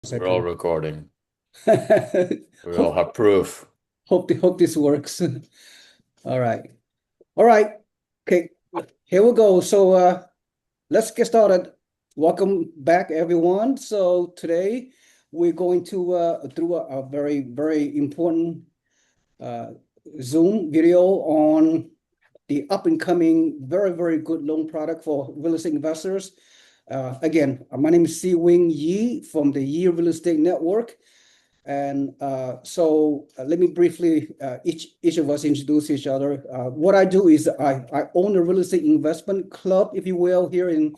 We're all Second. recording. We all have proof. Hope this works. All right. All right. Okay. Here we go. Let's get started. Welcome back, everyone. So today we're going to do a very important uh, Zoom video on the up and coming very good loan product for real estate investors. Again, my name is SeeWing Yee from the Yee Real Estate Network. And let me briefly, each of us introduce each other. What I do is I own a real estate investment club, if you will, here in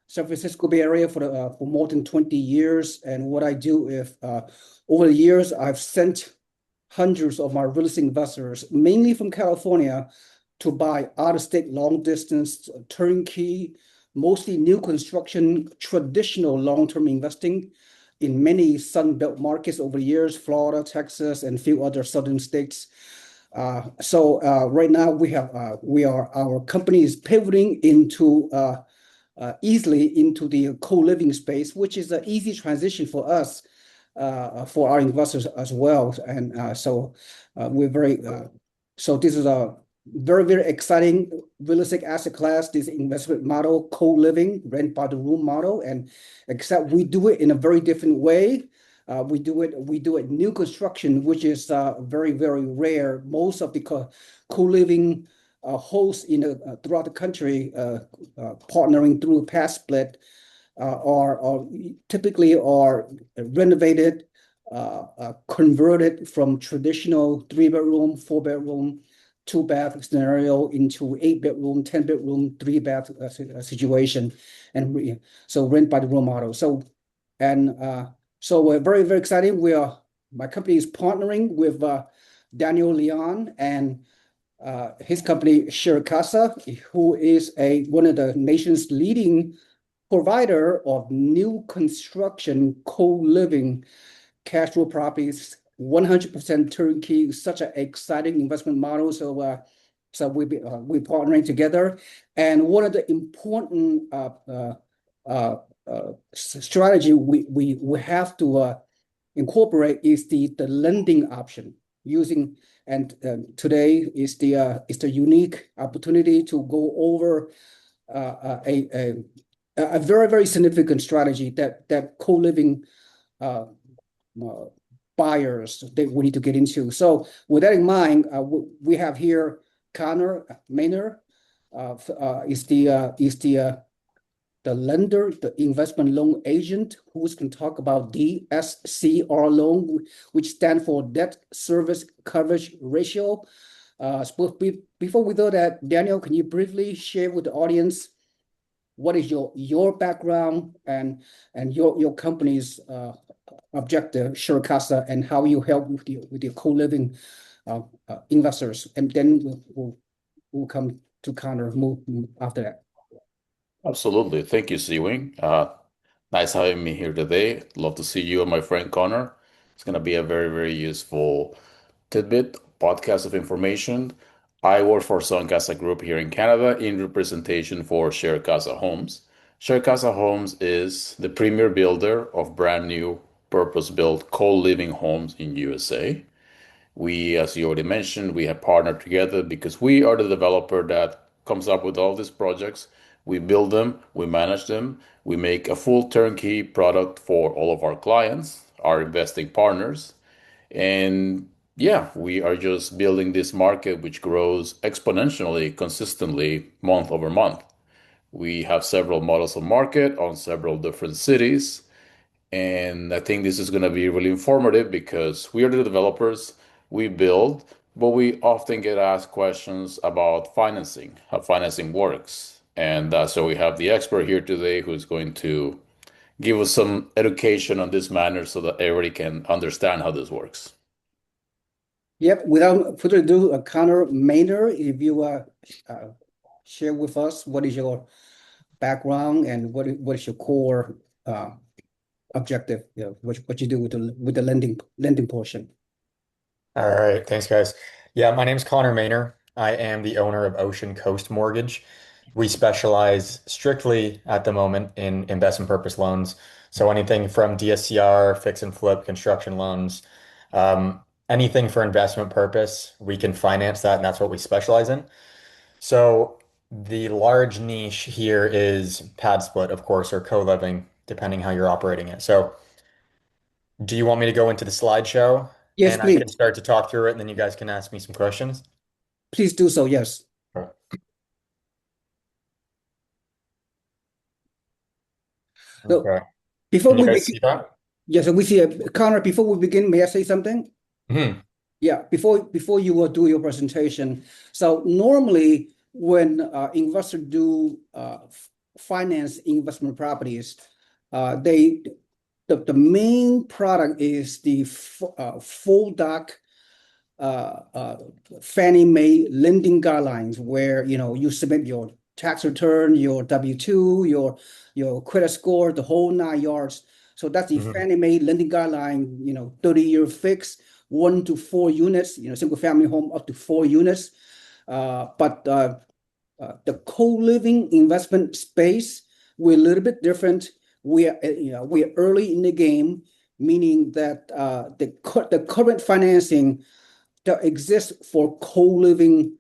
San Francisco Bay Area for more than 20 years. And what I do is over the years, I've sent hundreds of my real estate investors, mainly from California, to buy out-of-state long distance turnkey, mostly new construction, traditional long-term investing in many Sun Belt markets over the years, Florida, Texas, and a few other southern states. Right now our company is pivoting into easily into the co-living space, which is an easy transition for us, for our investors as well. We're very so this is a very exciting real estate asset class, this investment model, co-living, rent by the room model, and except we do it in a very different way. We do it new construction, which is very rare. Most of the co-living hosts throughout the country, partnering through past split, are typically renovated, converted from traditional 3-bedroom, 4-bedroom, 2-bath scenario into 8-bedroom, 10-bedroom, 3-bath situation, and so rent by the room model. We're very exciting. My company is partnering with Daniel Leon and his company Shrcasa, who is one of the nation's leading provider of new construction co-living cash flow properties, 100% turnkey, such an exciting investment model. We're partnering together. And one of the important strategy we have to incorporate is the lending option using. And today is the unique opportunity to go over a very significant strategy that co-living uh, uh, buyers that we need to get into. So with that in mind, we have here Connor Mayner, is the lender, the investment loan agent, who's can talk about DSCR loan, which stand for debt service coverage ratio. Before we do that, Daniel, can you briefly share with the audience what is your background and your company's objective, Shrcasa, and how you help with your co-living investors, and then we'll come to Connor move after that. Absolutely. Thank you, SeeWing. Nice having me here today. Love to see you and my friend Connor. It's going to be a very useful tidbit, podcast of information. I work for Shrcasa Group here in Canada in representation for Shrcasa Homes. Shrcasa Homes is the premier builder of brand new purpose-built co-living homes in USA. We, as you already mentioned, we have partnered together because we are the developer that comes up with all these projects. We build them, we manage them, we make a full turnkey product for all of our clients, our investing partners. And yeah, we are just building this market which grows exponentially, consistently, month over month. We have several models of market on several different cities. And I think this is going to be really informative because we are the developers, we build, but we often get asked questions about financing, how financing works. And so we have the expert here today who's going to give us some education on this matter so that everybody can understand how this works. Yep. Without further ado, Connor Mayner, if you uh, share with us what is your background and what is your core objective, what you do with the lending portion. All right, thanks, guys. Yeah, my name's Connor Mayner. I am the owner of Ocean Coast Mortgage. We specialize strictly at the moment in investment purpose loans. So anything from DSCR, fix and flip, construction loans, anything for investment purpose, we can finance that, and that's what we specialize in. So the large niche here is pad split, of course, or co-living, depending how you're operating it. So do you want me to go into the slideshow Yes, and I can please. start to talk through it, and then you guys can ask me some questions? Please do so. Yes. Sure. So Okay. before Can you we guys begin, see that? yes, we see Connor, before we begin, may I say something? Mhm. Yeah, before you will do your presentation. So normally when investors do finance investment properties, they the main product is the full doc uh, uh, Fannie Mae lending guidelines, where you submit your tax return, your W-2, your credit score, the whole 9 yards. So that's the Mhm. Fannie Mae lending guideline. 30-year fix, 1 to 4 units. Single family home up to 4 units. But the co-living investment space, we're a little bit different. We're early in the game, meaning that the current financing that exists for co-living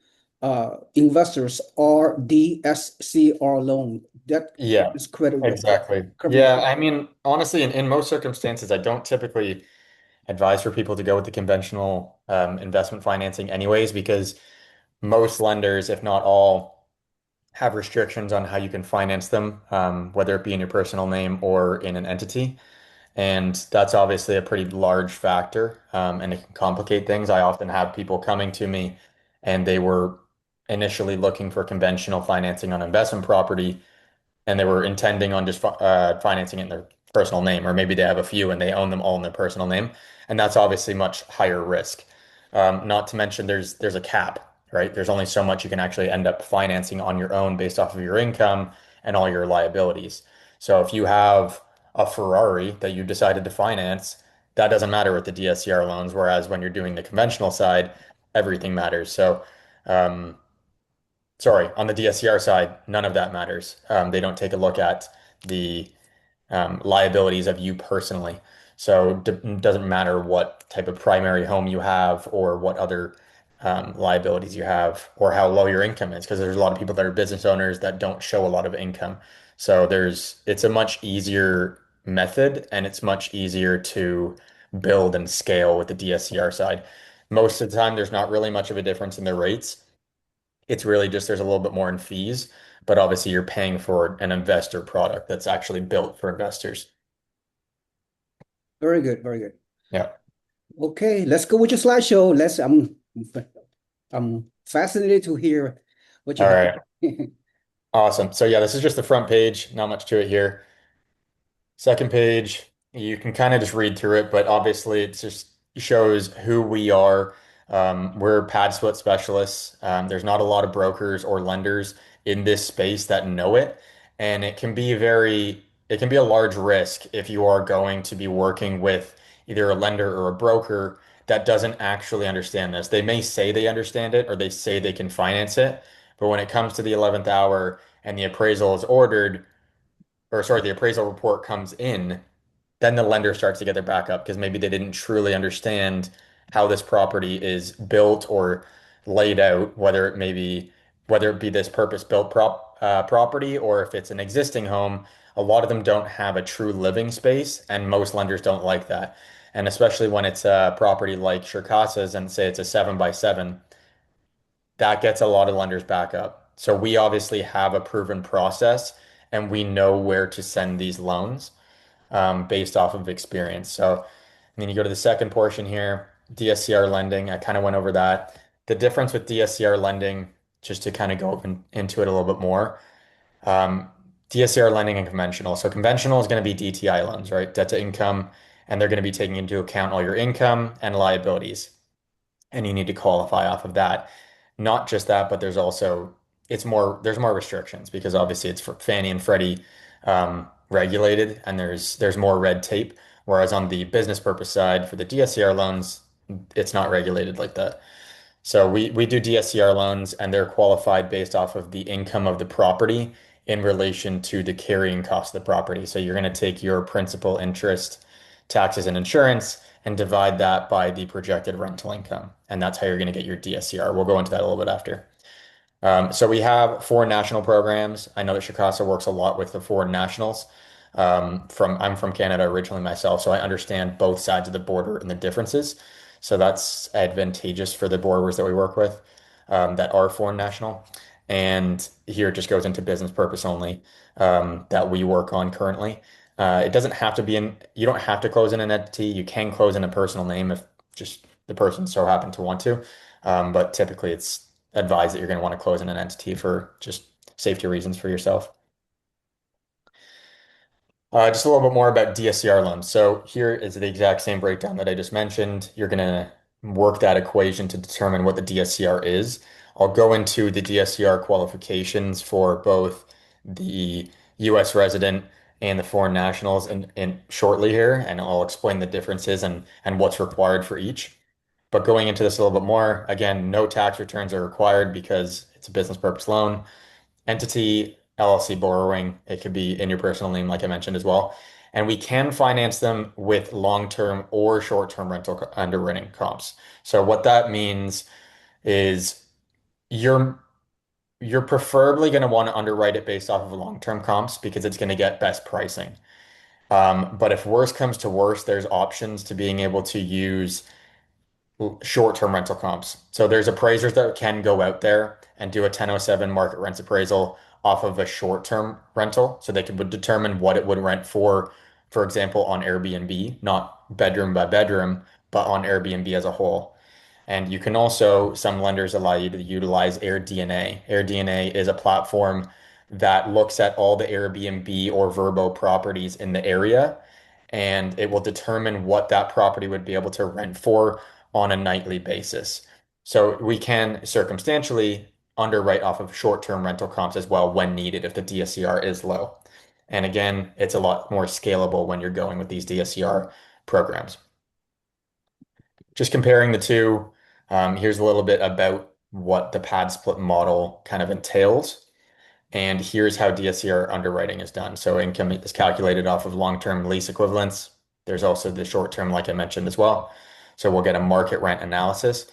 investors are DSCR loan, debt Yeah, is credit exactly. recovery. Yeah, I mean, honestly, in most circumstances, I don't typically advise for people to go with the conventional investment financing anyways, because most lenders, if not all, have restrictions on how you can finance them, whether it be in your personal name or in an entity. And that's obviously a pretty large factor, and it can complicate things. I often have people coming to me and they were initially looking for conventional financing on investment property, and they were intending on just financing it in their personal name, or maybe they have a few and they own them all in their personal name, and that's obviously much higher risk. Not to mention there's a cap, right? There's only so much you can actually end up financing on your own based off of your income and all your liabilities. So if you have a Ferrari that you decided to finance, that doesn't matter with the DSCR loans, whereas when you're doing the conventional side, everything matters. So um, sorry, on the DSCR side, none of that matters. They don't take a look at the liabilities of you personally. So it doesn't matter what type of primary home you have or what other liabilities you have or how low your income is, because there's a lot of people that are business owners that don't show a lot of income. So it's a much easier method, and it's much easier to build and scale with the DSCR side. Most of the time, there's not really much of a difference in the rates. It's really just there's a little bit more in fees, but obviously you're paying for an investor product that's actually built for investors. Very good, very good. Yeah. Okay, let's go with your slideshow. I'm fascinated to hear what you All have. right. Awesome. So yeah, this is just the front page. Not much to it here. Second page, you can kind of just read through it, but obviously it just shows who we are. We're pad split specialists. There's not a lot of brokers or lenders in this space that know it, and it can be a large risk if you are going to be working with either a lender or a broker that doesn't actually understand this. They may say they understand it or they say they can finance it, but when it comes to the 11th hour and the appraisal is ordered, or sorry, the appraisal report comes in, then the lender starts to get their back up because maybe they didn't truly understand how this property is built or laid out, whether it be this purpose-built property or if it's an existing home. A lot of them don't have a true living space, and most lenders don't like that. And especially when it's a property like Shrcasa's and say it's a 7 by 7, that gets a lot of lenders back up. So we obviously have a proven process and we know where to send these loans based off of experience. So, and then you go to the second portion here, DSCR lending. I kind of went over that. The difference with DSCR lending, just to kind of go into it a little bit more, DSCR lending and conventional. So conventional is going to be DTI loans, right? Debt to income, and they're going to be taking into account all your income and liabilities, and you need to qualify off of that. Not just that, but there's more restrictions because obviously it's for Fannie and Freddie regulated, and there's more red tape. Whereas on the business purpose side for the DSCR loans, it's not regulated like that. So we do DSCR loans, and they're qualified based off of the income of the property in relation to the carrying cost of the property. So you're going to take your principal, interest, taxes, and insurance and divide that by the projected rental income. And that's how you're going to get your DSCR. We'll go into that a little bit after. So we have foreign national programs. I know that Shrcasa works a lot with the foreign nationals. I'm from Canada originally myself, so I understand both sides of the border and the differences. So that's advantageous for the borrowers that we work with that are foreign national. And here it just goes into business purpose only that we work on currently. It doesn't have to be you don't have to close in an entity. You can close in a personal name if just the person so happened to want to. But typically it's advised that you're going to want to close in an entity for just safety reasons for yourself. Just a little bit more about DSCR loans. So here is the exact same breakdown that I just mentioned. You're going to work that equation to determine what the DSCR is. I'll go into the DSCR qualifications for both the US resident and the foreign nationals in shortly here, and I'll explain the differences and what's required for each. But going into this a little bit more, again, no tax returns are required because it's a business purpose loan. Entity, LLC borrowing, it could be in your personal name, like I mentioned as well. And we can finance them with long-term or short-term rental underwriting comps. So what that means is you're you're preferably going to want to underwrite it based off of long-term comps because it's going to get best pricing. But if worse comes to worse, there's options to being able to use short-term rental comps. So there's appraisers that can go out there and do a 1007 market rents appraisal off of a short-term rental. So they would determine what it would rent for example, on Airbnb, not bedroom by bedroom, but on Airbnb as a whole. And you can also, some lenders allow you to utilize AirDNA. AirDNA is a platform that looks at all the Airbnb or Vrbo properties in the area, and it will determine what that property would be able to rent for on a nightly basis. So we can circumstantially underwrite off of short-term rental comps as well when needed if the DSCR is low. And again, it's a lot more scalable when you're going with these DSCR programs. Just comparing the two, here's a little bit about what the pad split model kind of entails. And here's how DSCR underwriting is done. So income is calculated off of long-term lease equivalents. There's also the short-term, like I mentioned as well. So we'll get a market rent analysis.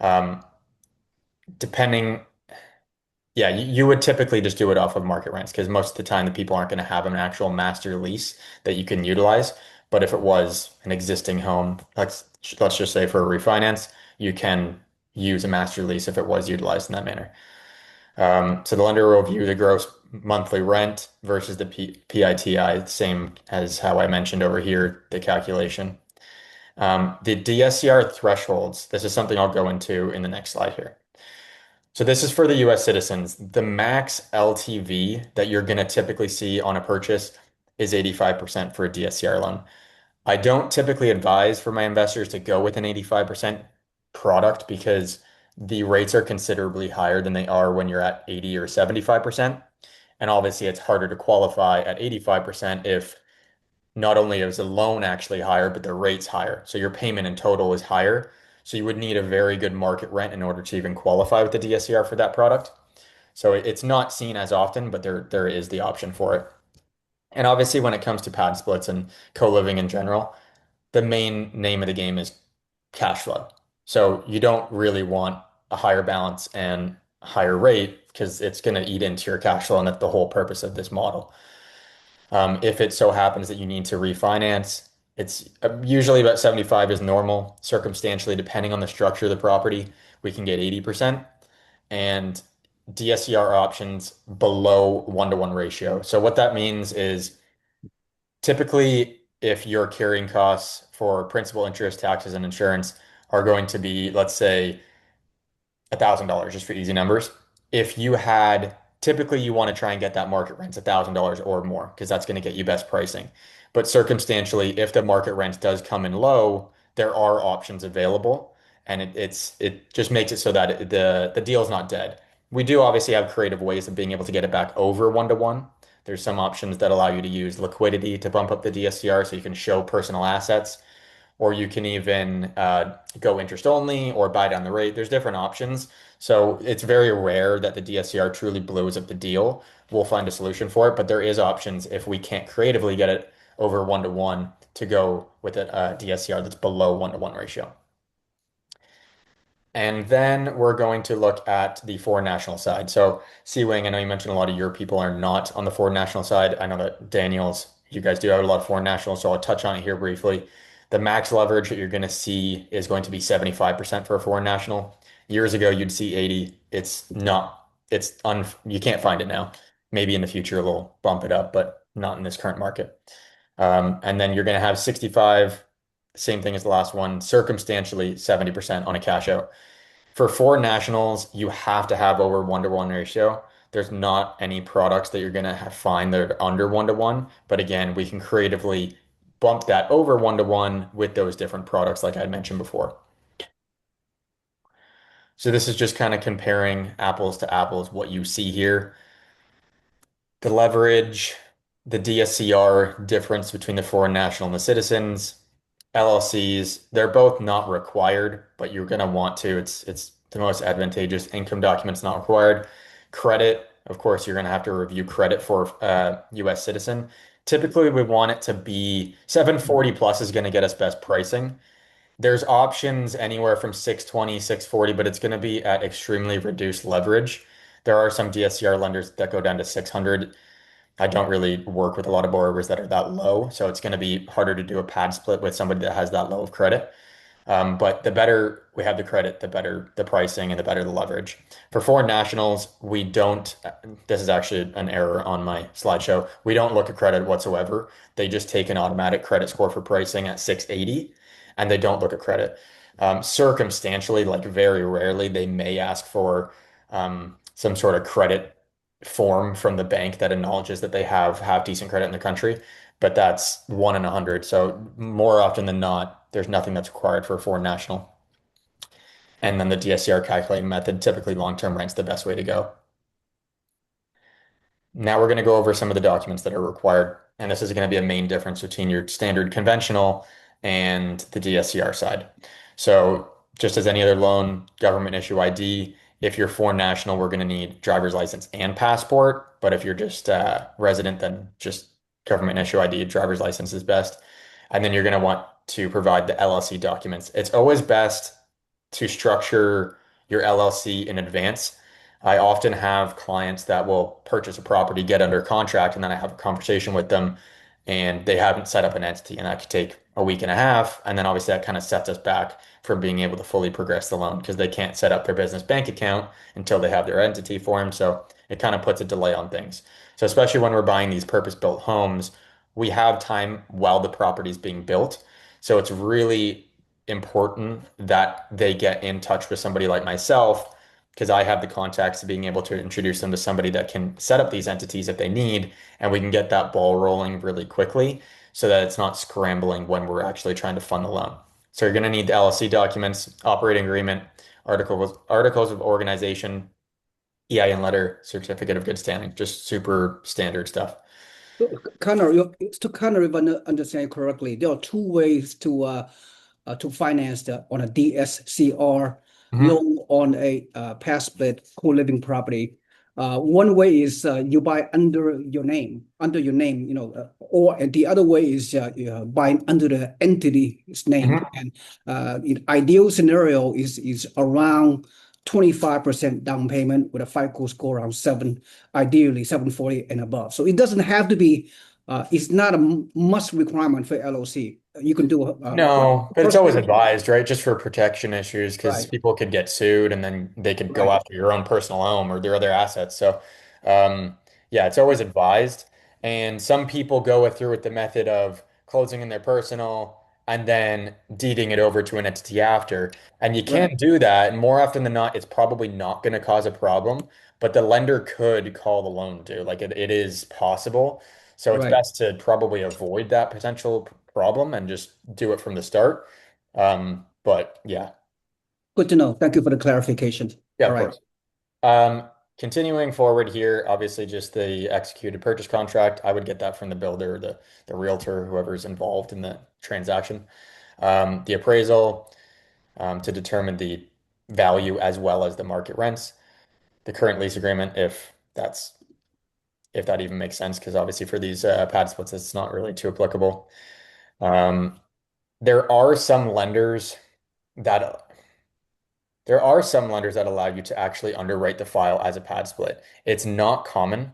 Um, depending, yeah, you would typically just do it off of market rents because most of the time the people aren't going to have an actual master lease that you can utilize. But if it was an existing home, let's just say for a refinance, you can use a master lease if it was utilized in that manner. So the lender will view the gross monthly rent versus the PITI, same as how I mentioned over here, the calculation. The DSCR thresholds, this is something I'll go into in the next slide here. So this is for the US citizens. The max LTV that you're going to typically see on a purchase is 85% for a DSCR loan. I don't typically advise for my investors to go with an 85% product because the rates are considerably higher than they are when you're at 80 or 75%. And obviously, it's harder to qualify at 85% if not only is the loan actually higher, but the rate's higher. So your payment in total is higher. So you would need a very good market rent in order to even qualify with the DSCR for that product. So it's not seen as often, but there is the option for it. And obviously, when it comes to pad splits and co-living in general, the main name of the game is cash flow. So you don't really want a higher balance and higher rate because it's going to eat into your cash flow, and that's the whole purpose of this model. If it so happens that you need to refinance, it's usually about 75 is normal. Circumstantially, depending on the structure of the property, we can get 80% and DSCR options below 1-to-1 ratio. So what that means is typically, if your carrying costs for principal, interest, taxes, and insurance are going to be, let's say, $1,000, just for easy numbers. If you had, typically you want to try and get that market rent $1,000 or more because that's going to get you best pricing. But circumstantially, if the market rent does come in low, there are options available, and it just makes it so that the deal is not dead. We do obviously have creative ways of being able to get it back over 1-to-1. There's some options that allow you to use liquidity to bump up the DSCR so you can show personal assets. or you can even go interest only or buy down the rate. There's different options. So it's very rare that the DSCR truly blows up the deal. We'll find a solution for it, but there is options if we can't creatively get it over 1 to 1 to go with a DSCR that's below 1 to 1 ratio. And then we're going to look at the foreign national side. So SeeWing, I know you mentioned a lot of your people are not on the foreign national side. I know that Daniels, you guys do have a lot of foreign nationals, so I'll touch on it here briefly. The max leverage that you're going to see is going to be 75% for a foreign national. Years ago, you'd see 80. It's not, you can't find it now. Maybe in the future they'll bump it up, but not in this current market. And then you're going to have 65, same thing as the last one, circumstantially 70% on a cash out. For foreign nationals, you have to have over 1 to 1 ratio. There's not any products that you're going to find that are under 1 to 1. But again, we can creatively bump that over 1 to 1 with those different products, like I mentioned before. So this is just kind of comparing apples to apples, what you see here. The leverage, the DSCR difference between the foreign national and the citizens, LLCs, they're both not required, but you're going to want to. It's the most advantageous. Income documents not required. Credit, of course, you're going to have to review credit for US citizen. Typically, we want it to be 740 plus is going to get us best pricing. There's options anywhere from 620, 640, but it's going to be at extremely reduced leverage. There are some DSCR lenders that go down to 600. I don't really work with a lot of borrowers that are that low, so it's going to be harder to do a pad split with somebody that has that low of credit. But the better we have the credit, the better the pricing and the better the leverage. For foreign nationals, we don't, this is actually an error on my slideshow. We don't look at credit whatsoever. They just take an automatic credit score for pricing at 680 and they don't look at credit. Circumstantially, like very rarely, they may ask for some sort of credit form from the bank that acknowledges that they have decent credit in the country, but that's 1 in 100. So more often than not, there's nothing that's required for a foreign national. And then the DSCR calculating method, typically long-term rent's the best way to go. Now we're going to go over some of the documents that are required. And this is going to be a main difference between your standard conventional and the DSCR side. So just as any other loan, government issue ID. If you're foreign national, we're going to need driver's license and passport. But if you're just resident, then just government issue ID, driver's license is best. And then you're going to want to provide the LLC documents. It's always best to structure your LLC in advance. I often have clients that will purchase a property, get under contract, and then I have a conversation with them and they haven't set up an entity, and that could take a week and a half. And then obviously that kind of sets us back from being able to fully progress the loan because they can't set up their business bank account until they have their entity formed. So it kind of puts a delay on things. So especially when we're buying these purpose-built homes, we have time while the property is being built. So it's really important that they get in touch with somebody like myself because I have the contacts to being able to introduce them to somebody that can set up these entities if they need, and we can get that ball rolling really quickly so that it's not scrambling when we're actually trying to fund the loan. So you're going to need the LLC documents, operating agreement, articles of organization, EIN letter, certificate of good standing, just super standard stuff. Connor, to Connor, if I understand correctly, there are two ways to finance on a DSCR Mhm. loan on a past split co-living property. One way is you buy under your name, or and the other way is buying under the entity's name. Mhm. And in ideal scenario is around 25% down payment with a FICO score around ideally 740 and above. So it doesn't have to be, it's not a must requirement for LOC. You can do No, but it's first always payment, advised, right? Just for protection issues, because right, people could get sued and then they could go right, after your own personal home or their other assets. So, yeah, it's always advised. And some people go through with the method of closing in their personal and then deeding it over to an entity after. And you can right, do that. And more often than not, it's probably not going to cause a problem, but the lender could call the loan due. Like it is possible. So it's right. best to probably avoid that potential problem and just do it from the start. But yeah, Good to know. Thank you for the clarification. yeah, All of right. course. Continuing forward here, obviously just the executed purchase contract. I would get that from the builder, the realtor, whoever's involved in the transaction. the appraisal to determine the value as well as the market rents, the current lease agreement, if that even makes sense, because obviously for these pad splits, it's not really too applicable. Um, there are some lenders that allow you to actually underwrite the file as a pad split. It's not common.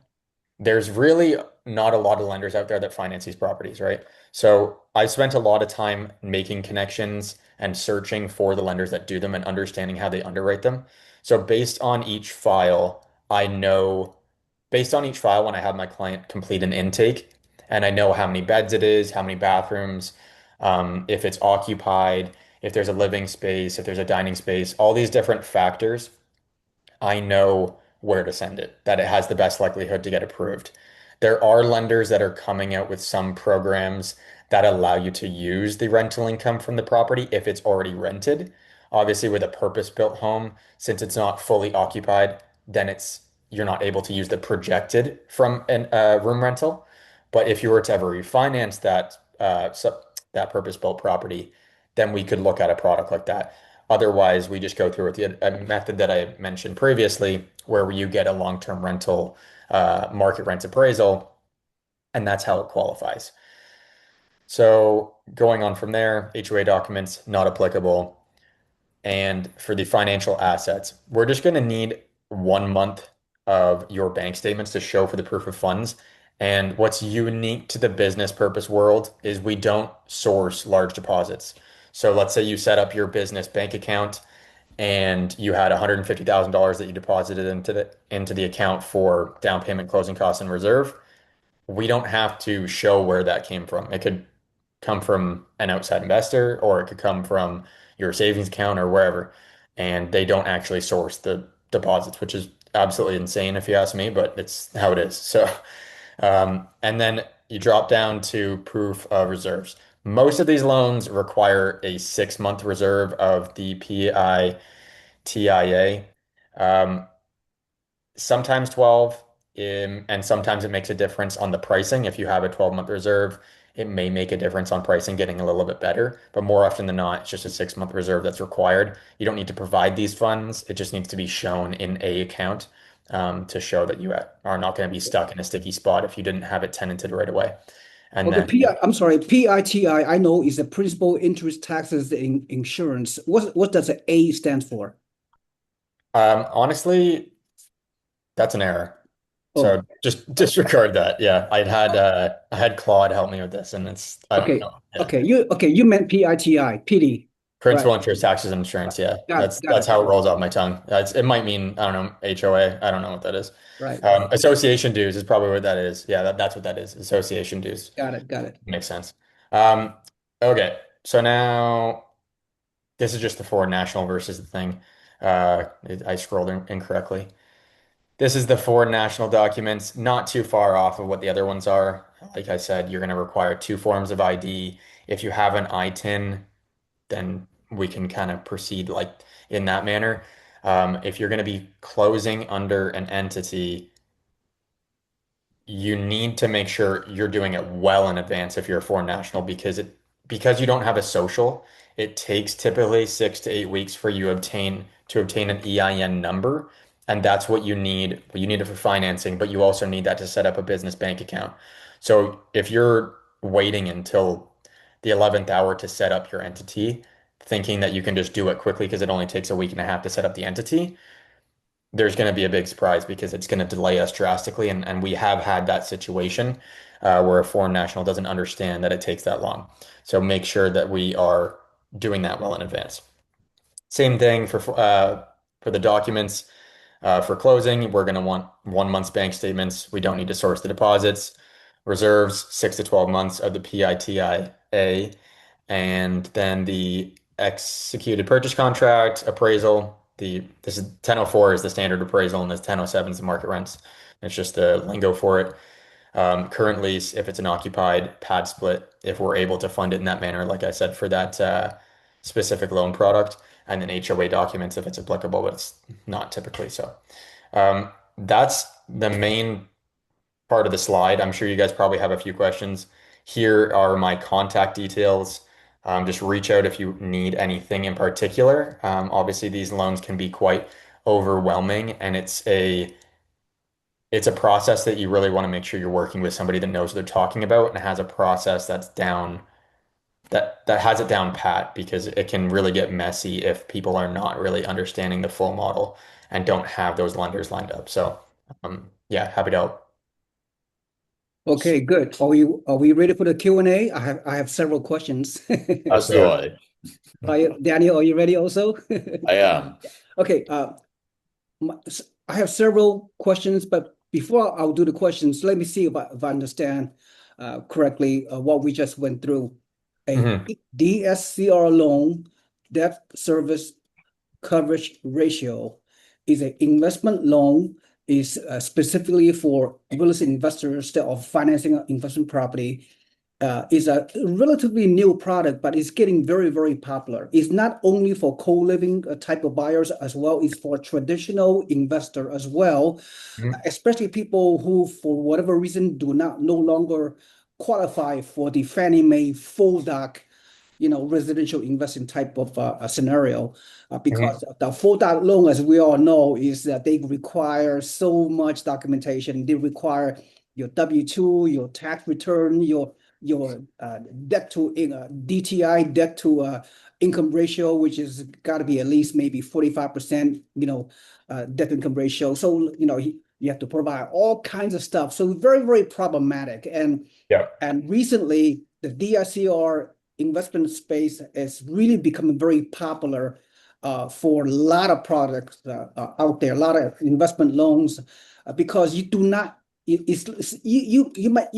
There's really not a lot of lenders out there that finance these properties, right? So I spent a lot of time making connections and searching for the lenders that do them and understanding how they underwrite them. So based on each file, when I have my client complete an intake, and I know how many beds it is, how many bathrooms, if it's occupied, if there's a living space, if there's a dining space, all these different factors, I know where to send it, that it has the best likelihood to get approved. There are lenders that are coming out with some programs that allow you to use the rental income from the property if it's already rented. Obviously, with a purpose-built home, since it's not fully occupied, then you're not able to use the projected from an room rental. But if you were to ever refinance that purpose-built property, then we could look at a product like that. Otherwise, we just go through with a method that I mentioned previously, where you get a long-term rental market rent appraisal, and that's how it qualifies. So going on from there, HOA documents not applicable. And for the financial assets, we're just going to need 1 month of your bank statements to show for the proof of funds. And what's unique to the business purpose world is we don't source large deposits. So let's say you set up your business bank account and you had $150,000 that you deposited into the account for down payment, closing costs, and reserve. We don't have to show where that came from. It could come from an outside investor or it could come from your savings account or wherever. And they don't actually source the deposits, which is absolutely insane if you ask me, but it's how it is. So, and then you drop down to proof of reserves. Most of these loans require a 6-month reserve of the PITIA. Um, Sometimes 12, and sometimes it makes a difference on the pricing. If you have a 12-month reserve, it may make a difference on pricing getting a little bit better, but more often than not, it's just a 6-month reserve that's required. You don't need to provide these funds. It just needs to be shown in a account to show that you are not going to be stuck in a sticky spot if you didn't have it tenanted right away. And Okay, then I'm sorry, PITI, I know is the principal interest taxes in insurance. What does the A stand for? honestly, that's an error. Oh, So just disregard that. Yeah, I had Claude help me with this, and I don't okay. know. Yeah. You meant PITI, PD. Right. Principal interest taxes and insurance. Yeah, Got it. Got that's it. how it rolls off my tongue. It might mean, I don't know, HOA. I don't know what that is. Right. Association dues is probably what that is. Yeah, that's what that is. Association dues. Got it. Got it. Makes sense. Um, okay, so now this is just the foreign national versus the thing. I scrolled incorrectly. This is the foreign national documents, not too far off of what the other ones are. Like I said, you're going to require two forms of ID. If you have an ITIN, then we can kind of proceed like in that manner. If you're going to be closing under an entity, you need to make sure you're doing it well in advance if you're a foreign national because you don't have a social, it takes typically 6 to 8 weeks for you to obtain an EIN number. And that's what you need. You need it for financing, but you also need that to set up a business bank account. So if you're waiting until the 11th hour to set up your entity, thinking that you can just do it quickly because it only takes a week and a half to set up the entity, there's going to be a big surprise because it's going to delay us drastically. And we have had that situation where a foreign national doesn't understand that it takes that long. So make sure that we are doing that well in advance. Same thing for the documents. For closing, we're going to want 1 month's bank statements. We don't need to source the deposits. Reserves, 6 to 12 months of the PITIA, and then the executed purchase contract, appraisal. This is 1004 is the standard appraisal, and this 1007 is the market rents. It's just the lingo for it. Current lease, if it's an occupied pad split, if we're able to fund it in that manner, like I said, for that specific loan product, and then HOA documents if it's applicable, but it's not typically so. That's the main part of the slide. I'm sure you guys probably have a few questions. Here are my contact details. Just reach out if you need anything in particular. Obviously, these loans can be quite overwhelming, and it's a process that you really want to make sure you're working with somebody that knows what they're talking about and has a process that's down that has it down pat, because it can really get messy if people are not really understanding the full model and don't have those lenders lined up. So, yeah, happy to help. Okay, good. Are we ready for the Q&A? I have several questions. Let's As do do it. I. Daniel, are you ready also? I am. Okay, I have several questions, but before I'll do the questions, let me see if I understand correctly what we just went through. A Mhm. DSCR loan, debt service coverage ratio, is an investment loan, is specifically for real estate investors that are financing an investment property. Is a relatively new product, but it's getting very, very popular. It's not only for co-living type of buyers as well, it's for traditional investor as well, Mhm. especially people who, for whatever reason, do not no longer qualify for the Fannie Mae full doc, residential investing type of scenario, Mhm. because the full doc loan, as we all know, is that they require so much documentation. They require your W-2, your tax return, your debt to DTI, debt to income ratio, which is got to be at least maybe 45%, debt to income ratio. So, you have to provide all kinds of stuff. So very, very problematic. Yeah. And recently, the DSCR investment space is really becoming very popular for a lot of products out there, a lot of investment loans, because you do not. You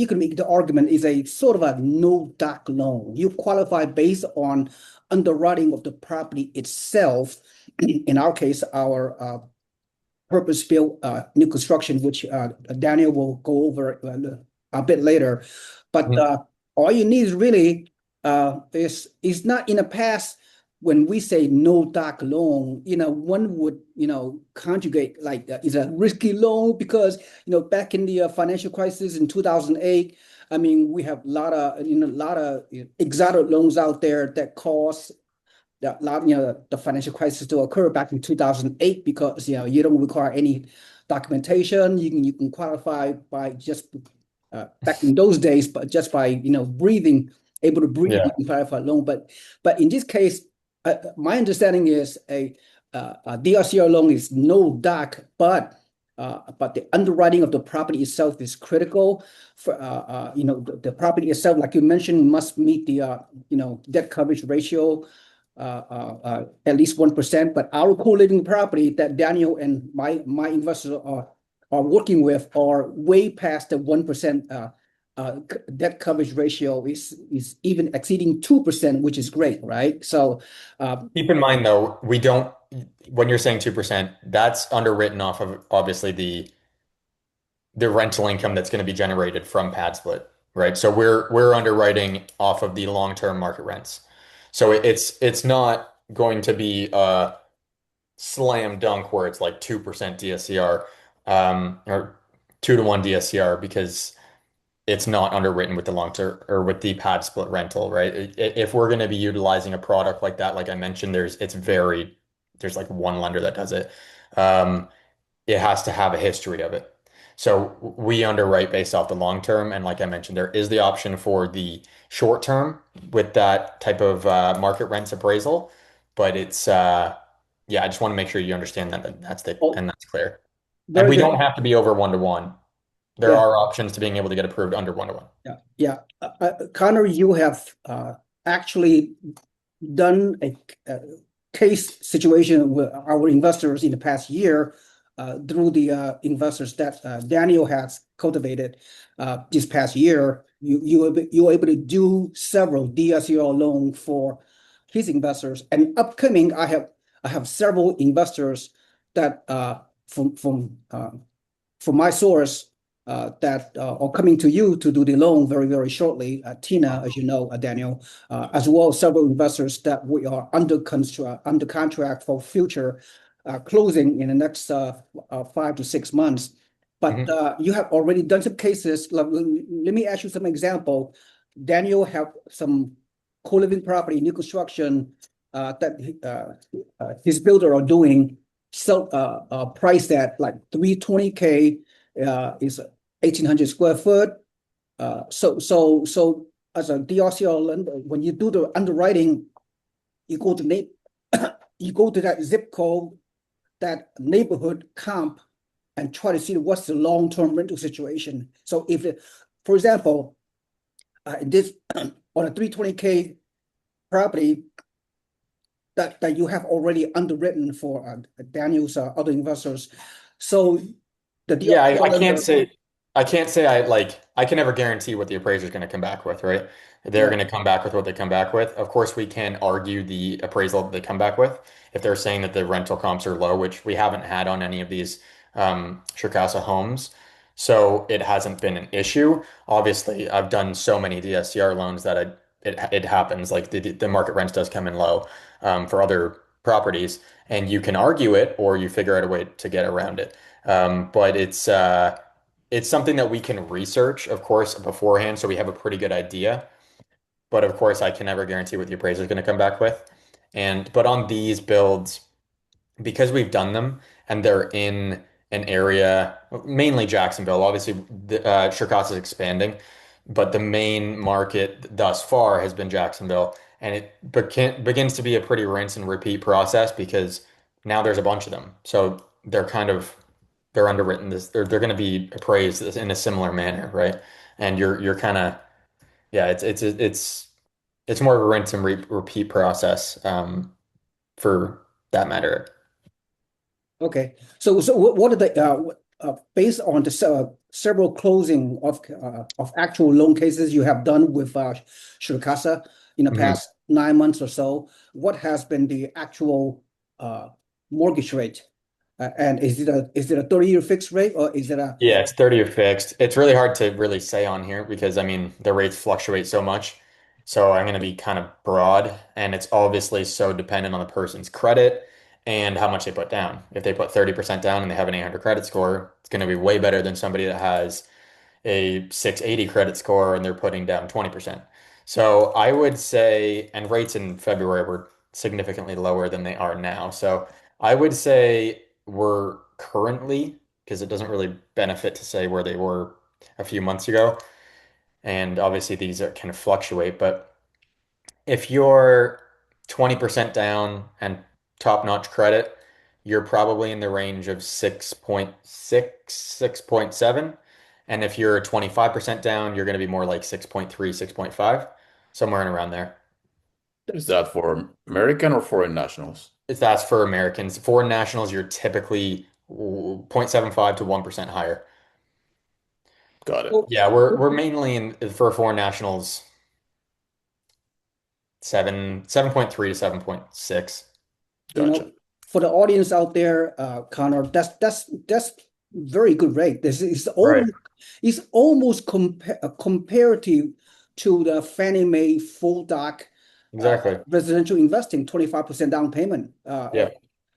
can make the argument is a sort of a no doc loan. You qualify based on underwriting of the property itself. In our case, our purpose-built new construction, which Daniel will go over a bit later. But Mhm. all you need is really is not in the past when we say no doc loan, one would, conjugate like is a risky loan because, back in the financial crisis in 2008, I mean, we have a lot of exotic loans out there that cost the financial crisis to occur back in 2008 because you don't require any documentation. You can qualify by just back in those days, but just by breathing, able to breathe, you Yeah. can qualify a loan. But in this case, my understanding is a DRCR loan is no doc, but the underwriting of the property itself is critical. For the property itself, like you mentioned, must meet the debt coverage ratio at least 1%. But our co-living property that Daniel and my investors are working with are way past the 1% debt coverage ratio, is even exceeding 2%, which is great, right? So Keep in mind though, when you're saying 2%, that's underwritten off of obviously the rental income that's going to be generated from pad split, right? So we're underwriting off of the long-term market rents. So it's not going to be a slam dunk where it's like 2% DSCR, or 2 to 1 DSCR, because it's not underwritten with the long term or with the pad split rental, right? If we're going to be utilizing a product like that, like I mentioned, there's like one lender that does it. Um, it has to have a history of it. So we underwrite based off the long term. And like I mentioned, there is the option for the short term with that type of market rents appraisal. But yeah, I just want to make sure you understand oh, and that's clear. And very we good. don't have to be over 1 to 1. There Yeah. are options to being able to get approved under 1 to 1. Yeah, yeah. Connor, you have actually done a case situation with our investors in the past year through the investors that Daniel has cultivated this past year. You were able to do several DSCR loan for his investors, and upcoming, I have several investors that from my source that are coming to you to do the loan very, very shortly. Tina, as you know, Daniel, as well as several investors that we are under contract for future closing in the next 5 to 6 months. But Mhm. you have already done some cases. Let me ask you some example. Daniel have some co-living property, new construction, that his builder are doing, sell price at like 320K, is 1,800 square foot. So as a DRCR lender, when you do the underwriting, you go to you go to that zip code, that neighborhood comp, and try to see what's the long-term rental situation. So if it, for example, this on a 320K property that you have already underwritten for Daniel's other investors, so the Yeah, DRCR I can't lender, say I can never guarantee what the appraiser is going to come back with, right? They're right? going to come back with what they come back with. Of course, we can argue the appraisal that they come back with if they're saying that the rental comps are low, which we haven't had on any of these Shrcasa homes. So it hasn't been an issue. Obviously, I've done so many DSCR loans that it happens. Like the market rents does come in low for other properties, and you can argue it or you figure out a way to get around it. But it's something that we can research, of course, beforehand, so we have a pretty good idea. But of course, I can never guarantee what the appraiser is going to come back with. And but on these builds, because we've done them and they're in an area, mainly Jacksonville. Obviously, the Shrcasa is expanding, but the main market thus far has been Jacksonville, and it begins to be a pretty rinse and repeat process because now there's a bunch of them. So they're underwritten. They're going to be appraised in a similar manner, right? And you're kind of yeah, it's more of a rinse and repeat process for that matter. Okay. So what are the based on the several closing of actual loan cases you have done with Shrcasa in the Mhm. past 9 months or so, what has been the actual uh, mortgage rate? And is it a 30-year fixed rate, or is it a Yeah, it's 30 year fixed. It's really hard to really say on here because I mean the rates fluctuate so much. So I'm going to be kind of broad and it's obviously so dependent on the person's credit and how much they put down. If they put 30% down and they have an 800 credit score, it's going to be way better than somebody that has a 680 credit score and they're putting down 20%. So I would say, and rates in February were significantly lower than they are now. So I would say we're currently, because it doesn't really benefit to say where they were a few months ago. And obviously these are kind of fluctuate, but if you're 20% down and top-notch credit, you're probably in the range of 6.6, 6.7. And if you're 25% down, you're going to be more like 6.3, 6.5, somewhere in around there. Is that for American or foreign nationals? If that's for Americans. Foreign nationals, you're typically 0.75 to 1% higher. Got it. well, Yeah, we're mainly in for foreign nationals 7.3 to 7.6. you Gotcha. know, for the audience out there, Connor, that's very good rate. This is Right. almost comparative to the Fannie Mae full doc Exactly. residential investing, 25% down payment. Yeah.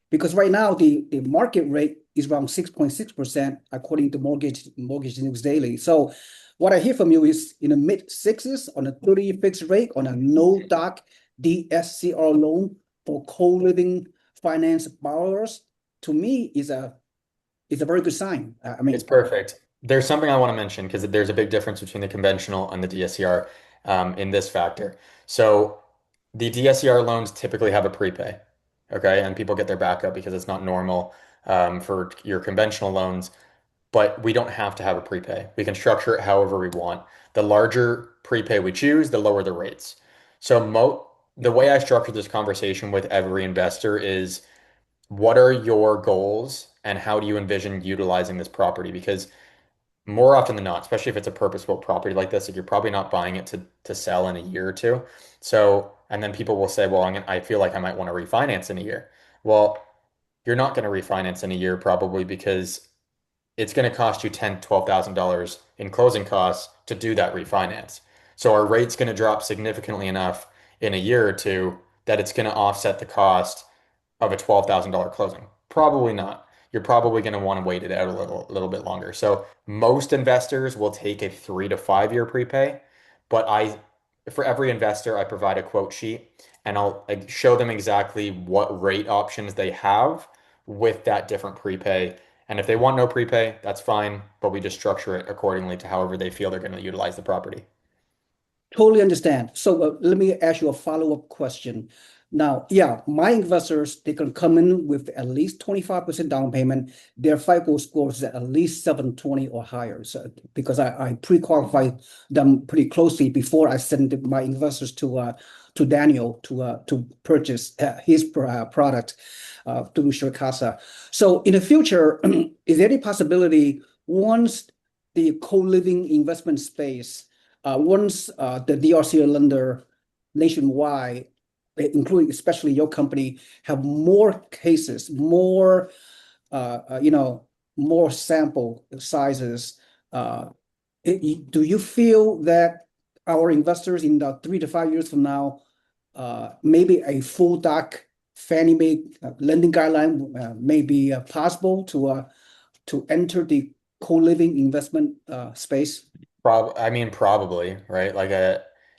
Because right now the market rate is around 6.6% according to Mortgage News Daily. So what I hear from you is in the mid sixes on a 30-year fixed rate on a no doc DSCR loan for co-living finance borrowers. To me is a very good sign. I It's mean, perfect. There's something I want to mention because there's a big difference between the conventional and the DSCR in this factor. So the DSCR loans typically have a prepay, okay, and people get their backup because it's not normal for your conventional loans. But we don't have to have a prepay. We can structure it however we want. The larger prepay we choose, the lower the rates. So the way I structure this conversation with every investor is what are your goals and how do you envision utilizing this property? Because more often than not, especially if it's a purpose-built property like this, like you're probably not buying it to sell in a year or two. So, and then people will say, well, I feel like I might want to refinance in a year. Well, you're not going to refinance in a year probably because it's going to cost you $10,000, $12,000 in closing costs to do that refinance. So our rate's going to drop significantly enough in a year or two that it's going to offset the cost of a $12,000 closing. Probably not. You're probably going to want to wait it out a little bit longer. So most investors will take a 3 to 5 year prepay, but for every investor, I provide a quote sheet and I'll like, show them exactly what rate options they have with that different prepay. And if they want no prepay, that's fine, but we just structure it accordingly to however they feel they're going to utilize the property. Totally understand. So let me ask you a follow-up question. Now, yeah, my investors, they can come in with at least 25% down payment. Their FICO score is at least 720 or higher. So because I pre-qualify them pretty closely before I send my investors to Daniel to purchase his product through Shrcasa. So in the future, is there any possibility once the co-living investment space once the DRCR lender nationwide, including especially your company, have more cases, more more sample sizes, do you feel that our investors in the 3 to 5 years from now, maybe a full doc Fannie Mae lending guideline may be possible to enter the co-living investment space? I mean, probably, right? Like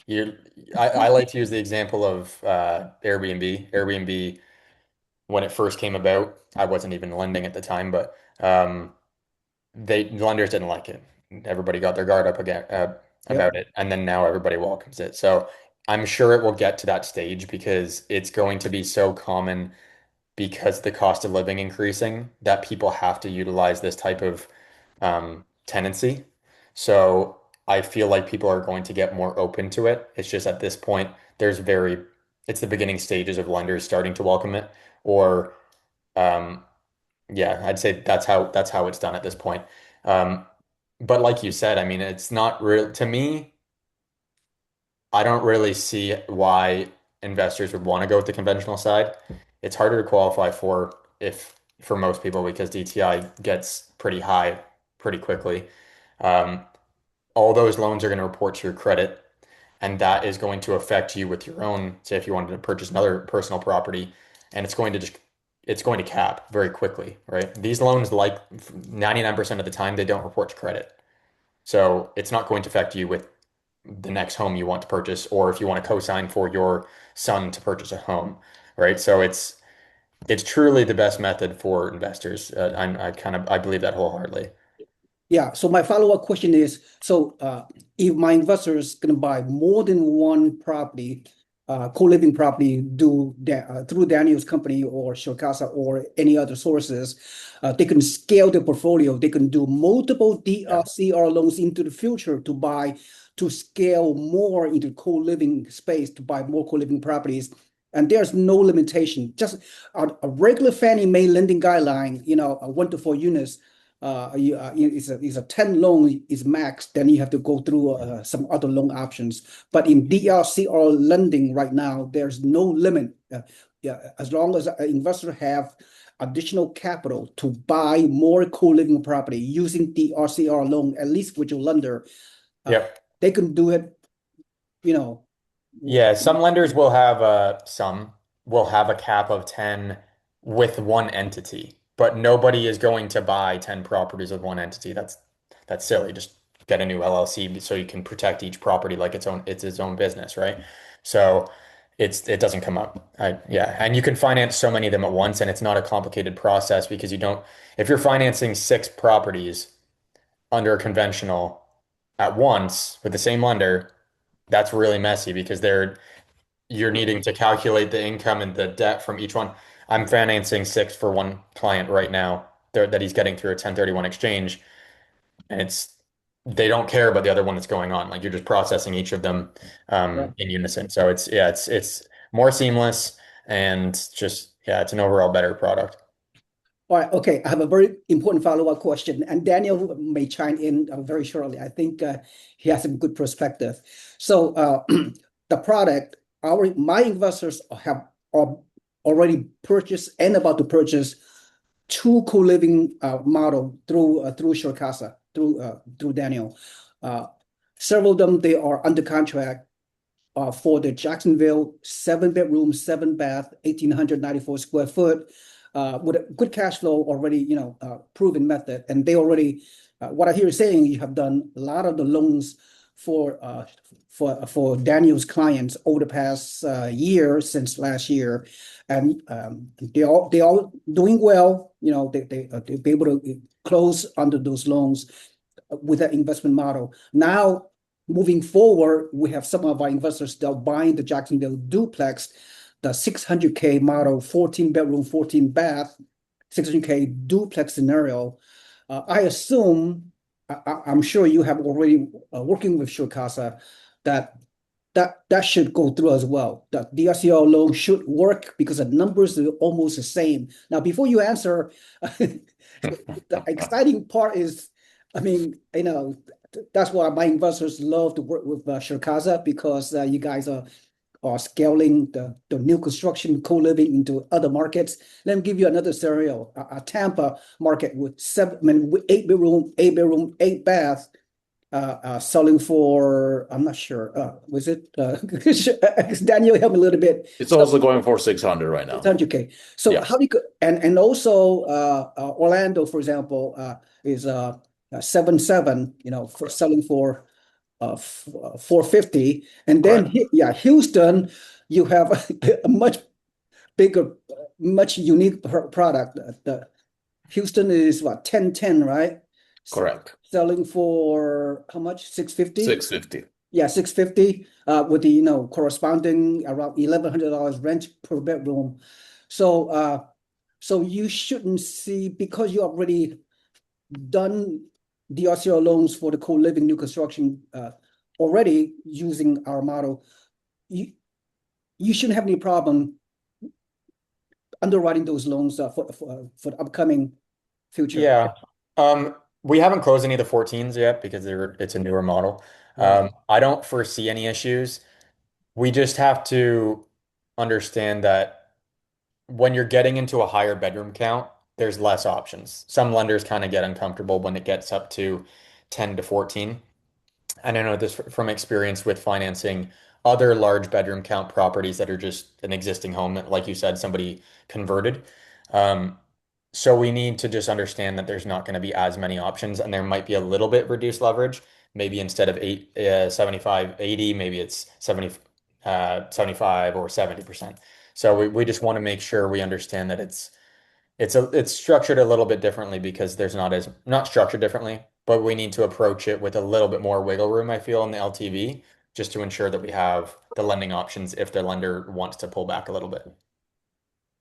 you, I like to use the example of Airbnb. Airbnb, when it first came about, I wasn't even lending at the time, but lenders didn't like it. Everybody got their guard up again Yep. about it, and then now everybody welcomes it. So I'm sure it will get to that stage because it's going to be so common because the cost of living increasing that people have to utilize this type of tenancy. So I feel like people are going to get more open to it. It's just at this point, it's the beginning stages of lenders starting to welcome it. Or um, yeah, I'd say that's how it's done at this point. Um, but like you said, I mean, it's not real to me. I don't really see why investors would want to go with the conventional side. It's harder to qualify for most people because DTI gets pretty high pretty quickly. Um, all those loans are going to report to your credit, and that is going to affect you with your own, say if you wanted to purchase another personal property, and it's going to cap very quickly, right? These loans, like 99% of the time, they don't report to credit. So it's not going to affect you with the next home you want to purchase, or if you want to co-sign for your son to purchase a home, right? So it's truly the best method for investors. I believe that wholeheartedly. Yeah. So my follow-up question is, so if my investor is going to buy more than one property, co-living property through Daniel's company or Shrcasa or any other sources, they can scale their portfolio. They can do multiple Yeah. DSCR loans into the future to scale more into co-living space, to buy more co-living properties. And there's no limitation. Just a regular Fannie Mae lending guideline, 1 to 4 units is a 10 loan is max, then you have to go through some other loan options. But in DRCR lending right now, there's no limit. Yeah, as long as an investor have additional capital to buy more co-living property using DRCR loan, at least with your lender, uh, Yep. they can do it, you know. Yeah, some will have a cap of 10 with one entity, but nobody is going to buy 10 properties with one entity. That's silly. Just get a new LLC so you can protect each property like it's its own business, right? So it doesn't come up. Yeah, and you can finance so many of them at once, and it's not a complicated process because you don't if you're financing 6 properties under a conventional at once with the same lender, that's really messy because you're needing to calculate the income and the debt from each one. I'm financing 6 for one client right now that he's getting through a 1031 exchange, and they don't care about the other one that's going on. Like you're just processing each of them in unison. So it's more seamless and just yeah, it's an overall better product. All right, okay. I have a very important follow-up question, and Daniel may chime in very shortly. I think he has some good perspective. So the product, my investors are already purchased and about to purchase two co-living model through Shrcasa, through Daniel. Uh, Several of them, they are under contract for the Jacksonville 7 bedroom, 7 bath, 1,894 square foot, with a good cash flow already, proven method. And they already, what I hear you saying, you have done a lot of the loans for Daniel's clients over the past year since last year, and they all doing well. They'll be able to close under those loans with that investment model. Now, moving forward, we have some of our investors that are buying the Jacksonville duplex, the 600K model, 14 bedroom, 14 bath, 600K duplex scenario. I assume, I'm sure you have already working with Shrcasa that that should go through as well. The DSCR loan should work because the numbers are almost the same. Now, before you answer, the exciting part is, I mean, that's why my investors love to work with Shrcasa, because you guys are scaling the new construction co-living into other markets. Let me give you another scenario. A Tampa market with with 8 bedroom, 8 bath, selling for, I'm not sure, was it Daniel, help me a little bit. It's So also going for 600 right now. 600K. So Yes, how do you and also Orlando, for example, is 7.7, for selling for 450. And then correct. Houston, you have a much bigger, much unique product. The Houston is what, 1010, right? Correct. Selling for how much? 650? 650. Yeah, 650, with the corresponding around $1,100 rent per bedroom. So you shouldn't see, because you already done DSCR loans for the co-living new construction already using our model, you shouldn't have any problem underwriting those loans for the upcoming future. Yeah. We haven't closed any of the 14s yet because it's a newer model. Right. I don't foresee any issues. We just have to understand that when you're getting into a higher bedroom count, there's less options. Some lenders kind of get uncomfortable when it gets up to 10 to 14. And I know this from experience with financing other large bedroom count properties that are just an existing home that, like you said, somebody converted. Um, so we need to just understand that there's not going to be as many options, and there might be a little bit reduced leverage. Maybe instead of 75, 80, maybe it's 75 or 70%. So we just want to make sure we understand that it's structured a little bit differently because there's not structured differently, but we need to approach it with a little bit more wiggle room, I feel, in the LTV, just to ensure that we have the lending options if the lender wants to pull back a little bit.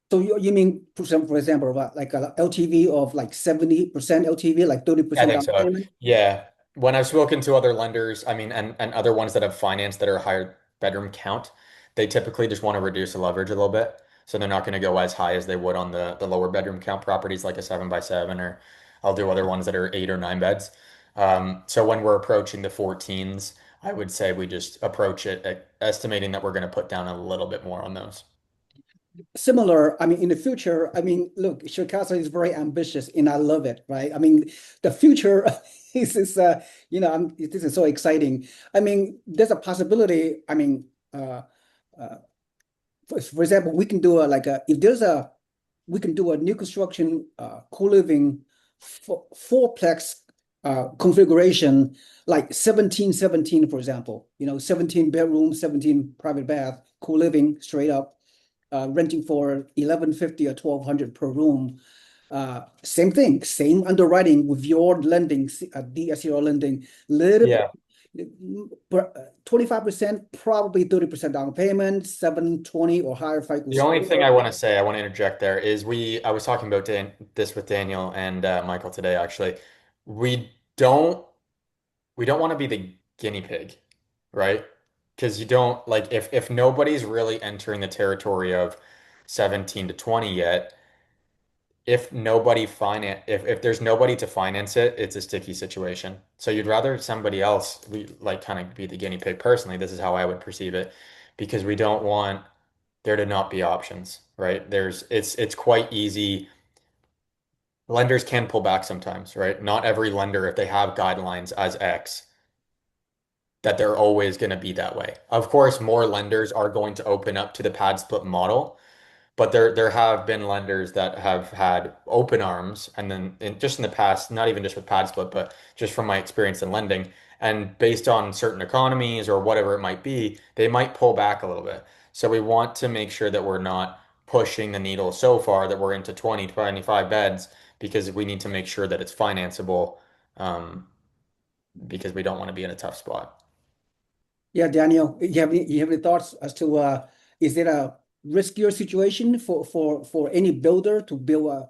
So you mean, for example, about like a LTV of like 70% LTV, like I 30% think down so. payment? Yeah. When I've spoken to other lenders, I mean, and other ones that have financed that are higher bedroom count, they typically just want to reduce the leverage a little bit. So they're not going to go as high as they would on the lower bedroom count properties like a 7x7, or I'll do other ones that are 8 or 9 beds. So when we're approaching the 14s, I would say we just approach it estimating that we're going to put down a little bit more on those. Similar, I mean, in the future, I mean, look, Shrcasa is very ambitious and I love it, right? I mean, the future this is so exciting. I mean, there's a possibility, I mean, uh, for example, we can do we can do a new construction co-living fourplex configuration, like 1717, for example, 17 bedrooms, 17 private bath, co-living straight up, renting for 1150 or 1200 per room. Same thing, same underwriting with your lending, DSCR lending, little bit, Yeah. 25%, probably 30% down payment, 720 or higher FICO The only thing I score. want to say, I want to interject there is I was talking about this with Daniel and Michael today, actually. We don't we don't want to be the guinea pig, right? Because you don't like if nobody's really entering the territory of 17 to 20 yet, if there's nobody to finance it, it's a sticky situation. So you'd rather somebody else like kind of be the guinea pig. Personally, this is how I would perceive it, because we don't want there to not be options, right? It's quite easy. Lenders can pull back sometimes, right? Not every lender, if they have guidelines as X, that they're always going to be that way. Of course, more lenders are going to open up to the pad split model, but there have been lenders that have had open arms, and then just in the past, not even just with pad split, but just from my experience in lending, And based on certain economies or whatever it might be, they might pull back a little bit. So we want to make sure that we're not pushing the needle so far that we're into 20, 25 beds because we need to make sure that it's financeable, um, because we don't want to be in a tough spot. Yeah, Daniel, you have any thoughts as to is it a riskier situation for any builder to build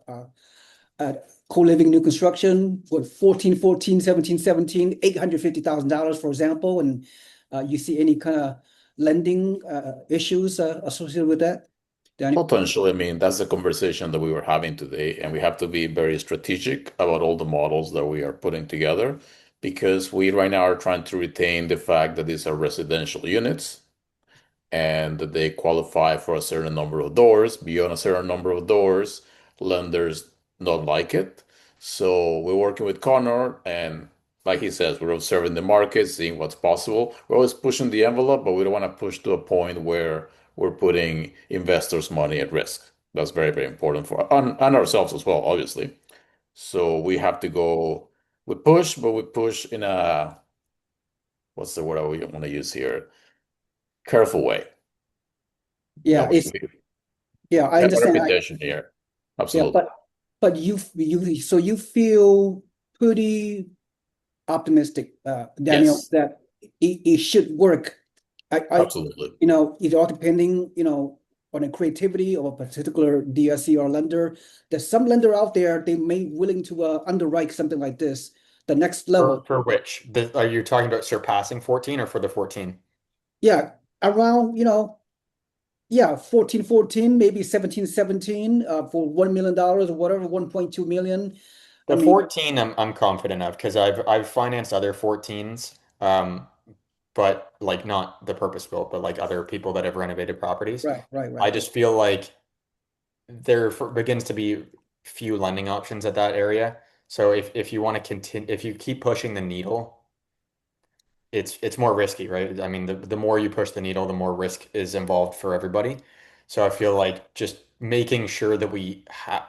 a co-living new construction with 1414, 1717, $850,000, for example, and you see any kind of lending issues associated with that, Daniel? Potentially, I mean, that's the conversation that we were having today, and we have to be very strategic about all the models that we are putting together because we right now are trying to retain the fact that these are residential units and that they qualify for a certain number of doors. Beyond a certain number of doors, lenders don't like it. So we're working with Connor, and like he says, we're observing the market, seeing what's possible. We're always pushing the envelope, but we don't want to push to a point where we're putting investors' money at risk. That's very, very important for and ourselves as well, obviously. So we have to go. We push, but we push in a what's the word I want to use here? Careful way. You Yeah, know, it's yeah, we I have a understand. reputation here. Yeah, Absolutely. but you feel pretty optimistic, Daniel, Yes, that it should work. I absolutely. it's all depending, on the creativity of a particular DSCR lender. There's some lender out there, they may willing to underwrite something like this, the next level. For which? Are you talking about surpassing 14 or for the 14? Yeah, around, yeah, 1414, maybe 1717, for $1 million or whatever, 1.2 million. I The mean, 14 I'm confident of because I've financed other 14s, but like not the purpose built, but like other people that have renovated properties. right, right, I right. just feel like begins to be few lending options at that area. So if you want to continue, if you keep pushing the needle, it's more risky, right? I mean, the more you push the needle, the more risk is involved for everybody. So I feel like just making sure that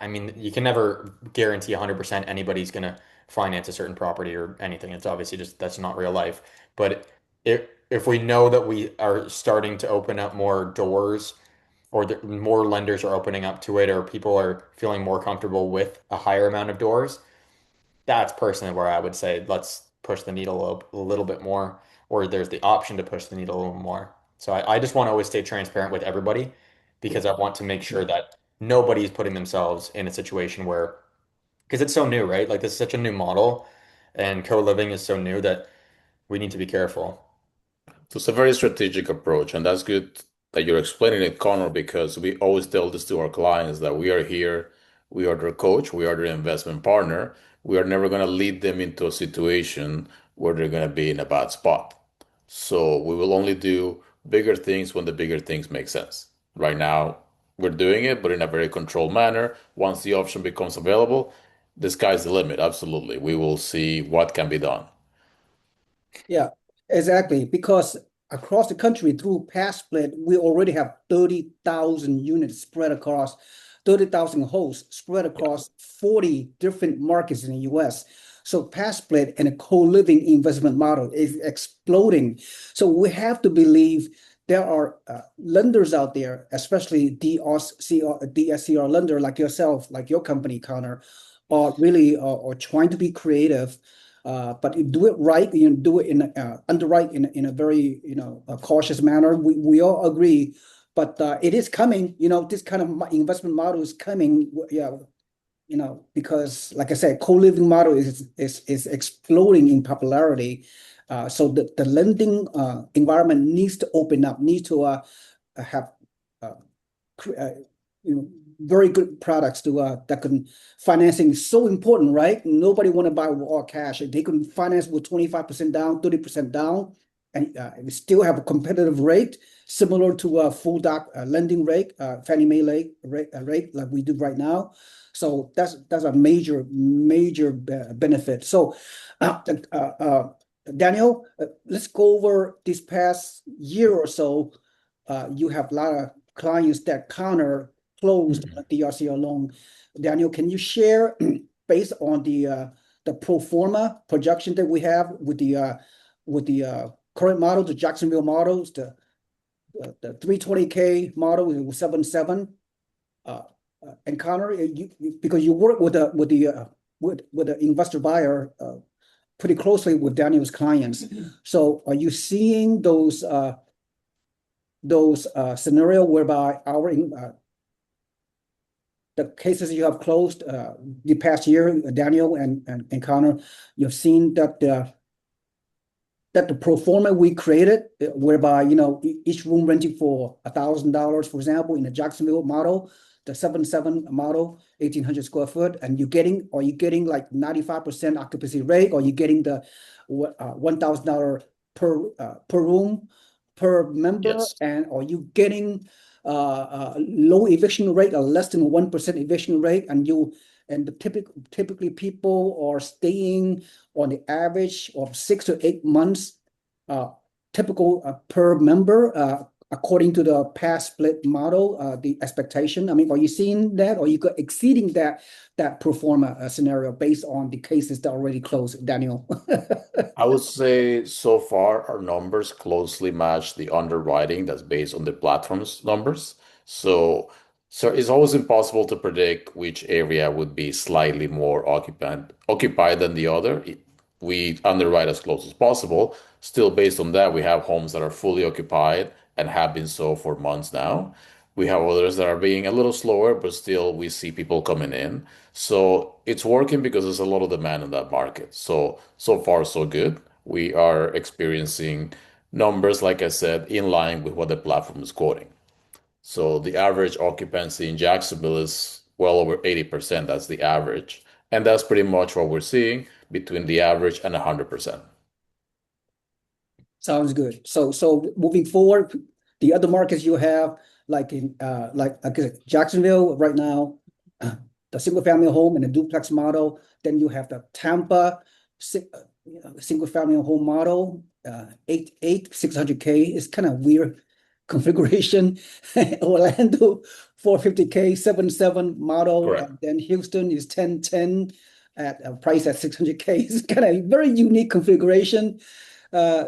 I mean, you can never guarantee 100% anybody's going to finance a certain property or anything. It's obviously just that's not real life. But if we know that we are starting to open up more doors or more lenders are opening up to it or people are feeling more comfortable with a higher amount of doors, that's personally where I would say let's push the needle a little bit more, or there's the option to push the needle a little more. So I just want to always stay transparent with everybody because I want to make sure that nobody's putting themselves in a situation where, because it's so new, right? Like this is such a new model and co-living is so new that we need to be careful. So it's a very strategic approach, and that's good that you're explaining it, Connor, because we always tell this to our clients that we are here, we are their coach, we are their investment partner. We are never going to lead them into a situation where they're going to be in a bad spot. So we will only do bigger things when the bigger things make sense. Right now, we're doing it, but in a very controlled manner. Once the option becomes available, the sky's the limit. Absolutely. We will see what can be done. Yeah, exactly. Because across the country through Pass Split, we already have 30,000 units spread across 30,000 hosts spread across 40 different markets in the US. So Pass Split and a co-living investment model is exploding. So we have to believe there are lenders out there, especially DSCR lender like yourself, like your company, Connor, are really are trying to be creative, but you do it right, you do it in underwrite in a very cautious manner. We all agree, but it is coming. This kind of investment model is coming. Yeah, because like I said, co-living model is exploding in popularity. So the lending environment needs to open up, needs to have uh, uh, very good products to that can financing is so important, right? Nobody want to buy with all cash. They can finance with 25% down, 30% down, and we still have a competitive rate similar to a full doc lending rate, Fannie Mae rate like we do right now. So that's a major benefit. So, Daniel, let's go over this past year or so. You have a lot of clients that Connor closed Mhm. a DRC loan. Daniel, can you share based on the pro forma projection that we have with the with the current model, the Jacksonville models, the 320K model with 7.7. Uh, and Connor, because you work with the investor buyer pretty closely with Daniel's clients. So are you seeing those scenario whereby the cases you have closed the past year, Daniel and Connor, you've seen that the pro forma we created, whereby each room renting for $1,000, for example, in the Jacksonville model, the 7.7 model, 1,800 square foot, and are you getting like 95% occupancy rate, or you getting the $1,000 per room per member, Yes. and are you getting low eviction rate or less than 1% eviction rate, and typically people are staying on the average of 6 to 8 months, uh, typical per member, according to the past split model, the expectation. I mean, are you seeing that, or you exceeding that pro forma scenario based on the cases that already closed, Daniel? I would say so far our numbers closely match the underwriting that's based on the platform's numbers. So, so it's always impossible to predict which area would be slightly more occupied than the other. We underwrite as close as possible. Still, based on that, we have homes that are fully occupied and have been so for months now. We have others that are being a little slower, but still we see people coming in. So it's working because there's a lot of demand in that market. So so far so good. We are experiencing numbers, like I said, in line with what the platform is quoting. So the average occupancy in Jacksonville is well over 80%. That's the average. And that's pretty much what we're seeing between the average and 100%. Sounds good. So moving forward, the other markets you have, like in like I said, Jacksonville right now, the single family home and the duplex model. Then you have the Tampa single family home model, 600K. It's kind of weird configuration. Orlando 450K 7.7 model, Correct. and then Houston is 1010 at a price at 600K. It's kind of very unique configuration.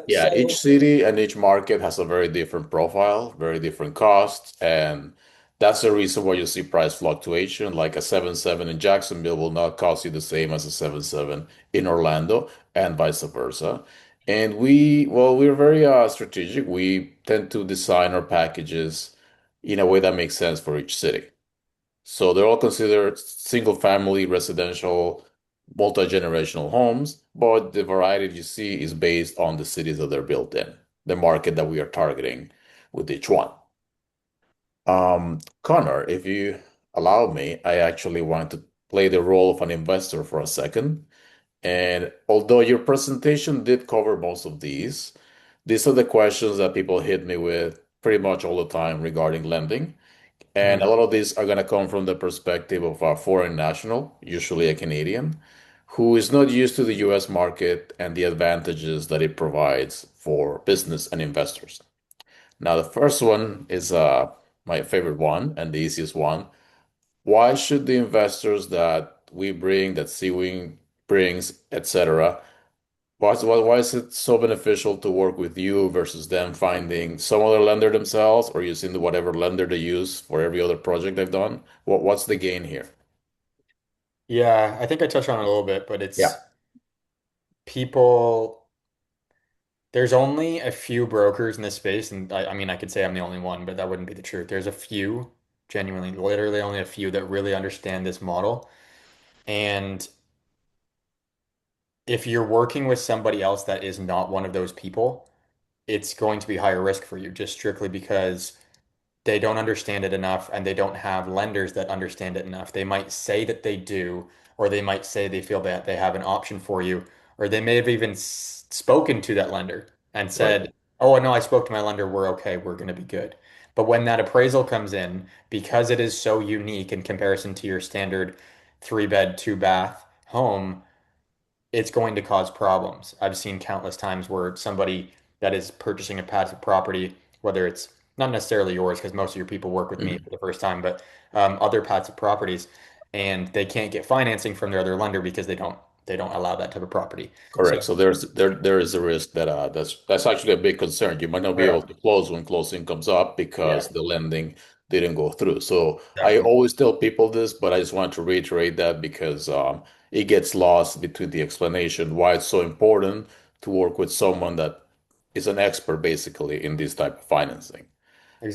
Yeah, each So city and each market has a very different profile, very different costs, and that's the reason why you see price fluctuation. Like a 7.7 in Jacksonville will not cost you the same as a 7.7 in Orlando, and vice versa. And we're very strategic. We tend to design our packages in a way that makes sense for each city. So they're all considered single family residential, multi-generational homes, but the variety you see is based on the cities that they're built in, the market that we are targeting with each one. Connor, if you allow me, I actually want to play the role of an investor for a second. And although your presentation did cover most of these are the questions that people hit me with pretty much all the time regarding lending. And a Mhm. lot of these are going to come from the perspective of a foreign national, usually a Canadian, who is not used to the US market and the advantages that it provides for business and investors. Now, the first one is my favorite one and the easiest one. Why should the investors that we bring, that SeeWing brings, etc., why is it so beneficial to work with you versus them finding some other lender themselves or using whatever lender they use for every other project they've done? What's the gain here? Yeah, I think I touched on it a little bit, but Yeah. it's people. There's only a few brokers in this space, and I mean, I could say I'm the only one, but that wouldn't be the truth. There's a few, genuinely, literally only a few that really understand this model. And if you're working with somebody else that is not one of those people, it's going to be higher risk for you just strictly because they don't understand it enough and they don't have lenders that understand it enough. They might say that they do, or they might say they feel that they have an option for you, or they may have even spoken to that lender and Right. said, "Oh, no, I spoke to my lender. We're okay. We're going to be good." But when that appraisal comes in, because it is so unique in comparison to your standard 3 bed, 2 bath home, it's going to cause problems. I've seen countless times where somebody that is purchasing a passive property, whether it's not necessarily yours, because most of your people work with me Mhm. for the first time, but other passive properties, and they can't get financing from their other lender because they don't allow that type of property. So Correct. So there is a risk that that's actually a big concern. You might not be right able on. to close when closing comes up because Yeah, the lending didn't go through. So I exactly. always tell people this, but I just want to reiterate that because it gets lost between the explanation why it's so important to work with someone that is an expert basically in this type of financing.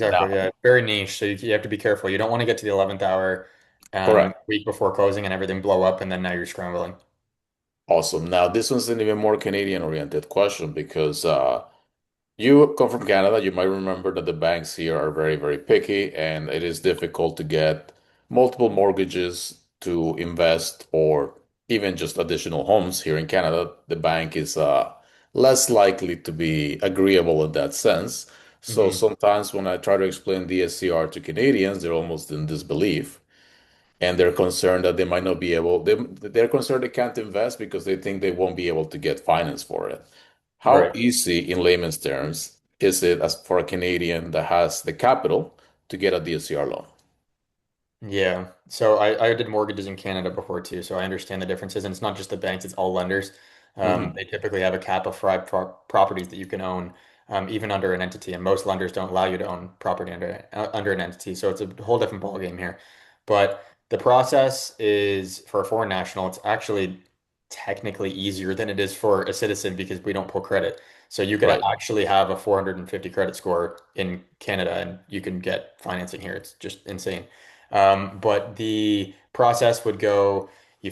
Now, Exactly. Yeah. Very niche. So you have to be careful. You don't want to get to the 11th hour, correct. week before closing and everything blow up and then now you're scrambling. Awesome. Now this one's an even more Canadian oriented question because you come from Canada. You might remember that the banks here are very, very picky, and it is difficult to get multiple mortgages to invest or even just additional homes here in Canada. The bank is less likely to be agreeable in that sense. So Hmm. sometimes when I try to explain DSCR to Canadians, they're almost in disbelief. And they're concerned that they might not be able, they're concerned they can't invest because they think they won't be able to get finance for it. How Right. easy, in layman's terms, is it as for a Canadian that has the capital to get a DSCR loan? Yeah. So I did mortgages in Canada before too, so I understand the differences. And it's not just the banks, it's all lenders. Hmm. They typically have a cap of five properties that you can own, even under an entity. And most lenders don't allow you to own property under an entity. So it's a whole different ballgame here. But the process is for a foreign national, it's actually technically easier than it is for a citizen because we don't pull credit. So you could Right, actually have a 450 credit score in Canada and you can get financing here. It's just insane. But the process would go, you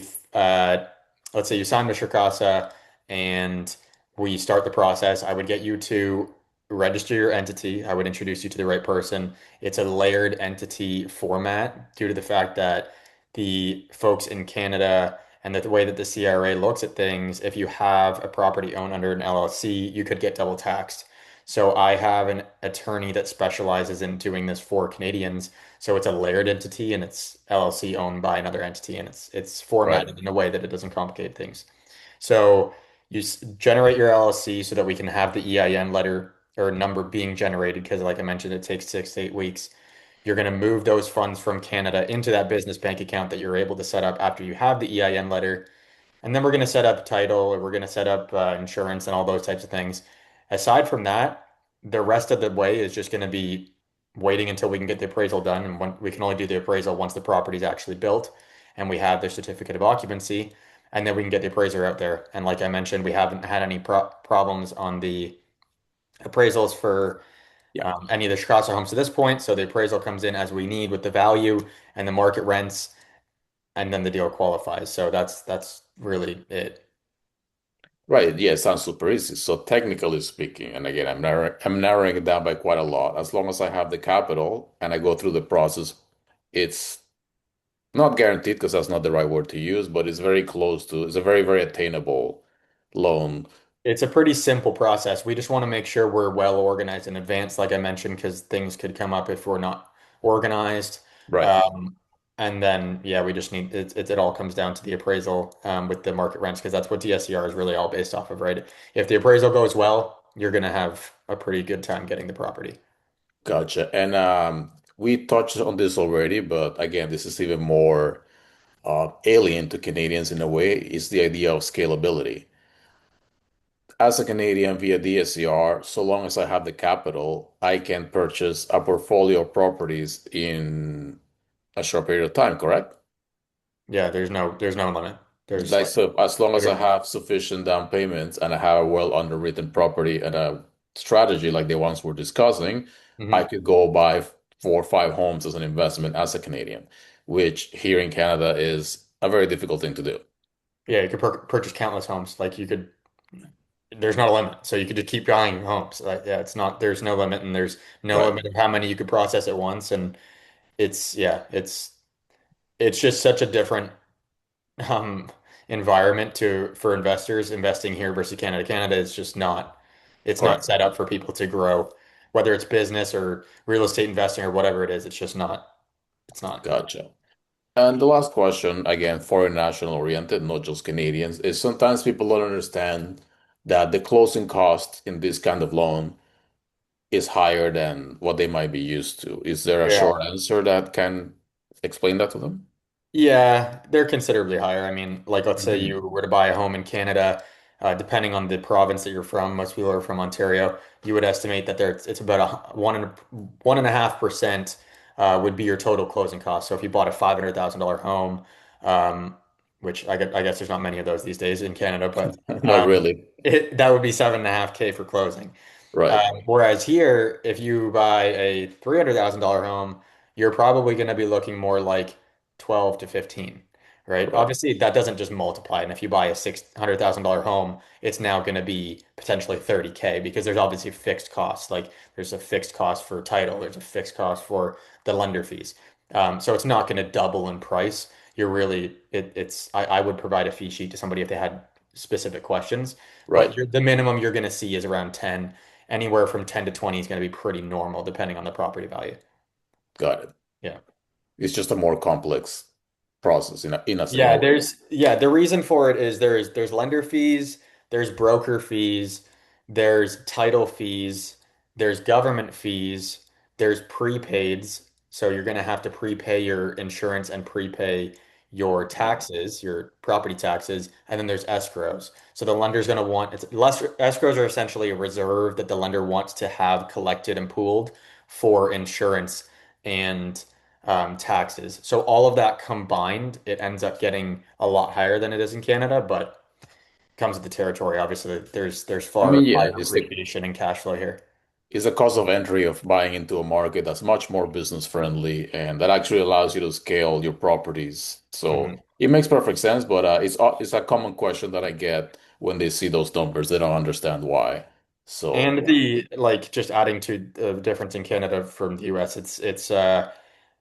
let's say you sign the Shrcasa and we start the process. I would get you to register your entity. I would introduce you to the right person. It's a layered entity format due to the fact that the folks in Canada and that the way that the CRA looks at things, if you have a property owned under an LLC, you could get double taxed. So I have an attorney that specializes in doing this for Canadians. So it's a layered entity and it's LLC owned by another entity and it's right, formatted in a way that it doesn't complicate things. So you generate your LLC so that we can have the EIN letter or number being generated because like I mentioned, it takes 6 to 8 weeks. You're going to move those funds from Canada into that business bank account that you're able to set up after you have the EIN letter. And then we're going to set up title, or we're going to set up insurance and all those types of things. Aside from that, the rest of the way is just going to be waiting until we can get the appraisal done. And when, we can only do the appraisal once the property is actually built and we have the certificate of occupancy. And then we can get the appraiser out there. And like I mentioned, we haven't had any problems on the appraisals for yeah. any of the Shrcasa homes to this point. So the appraisal comes in as we need with the value and the market rents, and then the deal qualifies. So that's really it. Right. Yeah, it sounds super easy. So technically speaking, and again, I'm narrowing it down by quite a lot. As long as I have the capital and I go through the process, it's not guaranteed because that's not the right word to use, but it's very close to, it's a very, very attainable loan. It's a pretty simple process. We just want to make sure we're well organized in advance, like I mentioned, because things could come up if we're not organized. Right. Um, and then, yeah, we just need it all comes down to the appraisal with the market rents, because that's what DSCR is really all based off of, right? If the appraisal goes well, you're going to have a pretty good time getting the property. Gotcha. And we touched on this already, but again, this is even more alien to Canadians in a way, is the idea of scalability. As a Canadian via DSCR, so long as I have the capital, I can purchase a portfolio of properties in a short period of time, correct? Yeah, there's no limit. There's Like like, so, as long as I okay. have sufficient down payments and I have a well underwritten property and a strategy like the ones we're discussing, I Mhm. could go buy 4 or 5 homes as an investment as a Canadian, which here in Canada is a very difficult thing to do. Yeah, you could purchase countless homes. Like you could there's not a limit. So you could just keep buying homes. Like, yeah, it's not, there's no limit and there's no Right. limit of how many you could process at once. And yeah, it's just such a different um environment for investors investing here versus Canada. Canada is just not, it's not Correct. set up for people to grow, whether it's business or real estate investing or whatever it is. It's just not, it's not. Gotcha. And the last question, again, foreign national oriented, not just Canadians, is sometimes people don't understand that the closing cost in this kind of loan is higher than what they might be used to. Is there a Yeah. short answer that can explain that to them? Yeah, they're considerably higher. I mean, like let's say Mhm. you were to buy a home in Canada, depending on the province that you're from, most people are from Ontario, you would estimate that there it's about a 1.5% would be your total closing cost. So if you bought a $500,000 home, um, which I guess there's not many of those these days in Canada, but Not really. that would be 7.5K for closing. Right. Whereas here, if you buy a $300,000 home, you're probably going to be looking more like 12 to 15, right? Right. Obviously, that doesn't just multiply. And if you buy a $600,000 home, it's now going to be potentially 30K because there's obviously fixed costs. Like there's a fixed cost for title, there's a fixed cost for the lender fees. So it's not going to double in price. You're really, I would provide a fee sheet to somebody if they had specific questions, but Right. the minimum you're going to see is around 10. Anywhere from 10 to 20 is going to be pretty normal depending on the property value. Got it. Yeah. It's just a more complex process in a Yeah, way. the reason for it is there's lender fees, there's broker fees, there's title fees, there's government fees, there's prepaids. So you're going to have to prepay your insurance and prepay your taxes, your property taxes, and then there's escrows. So the lender's going to want it's less escrows are essentially a reserve that the lender wants to have collected and pooled for insurance and taxes. So all of that combined, it ends up getting a lot higher than it is in Canada, but comes with the territory. Obviously, there's I far mean, yeah, higher appreciation and cash flow here. it's the cost of entry of buying into a market that's much more business friendly and that actually allows you to scale your properties. So Mhm. it makes perfect sense, but it's a common question that I get when they see those numbers. They don't understand why. So And the like just adding to the difference in Canada from the US, it's a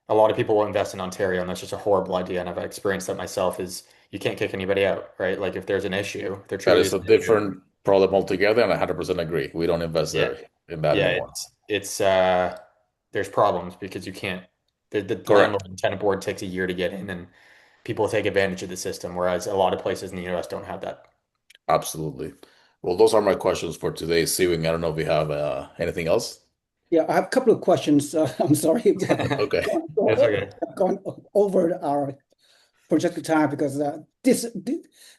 lot of people will invest in Ontario, and that's just a horrible idea. And I've experienced that myself. Is you can't kick anybody out, right? Like if there's an issue, if there that truly is is a an issue. different problem altogether, and I 100% agree. We don't invest Yeah. there in that Yeah, anymore. it's there's problems because you can't the Correct. landlord and tenant board takes a year to get in and people take advantage of the system, whereas a lot of places in the US don't have that. Absolutely. Well, those are my questions for today, Sewing. I don't know if we have anything else. Yeah, I have a couple of questions. I'm sorry, Okay. That's okay. I've gone over our projected time because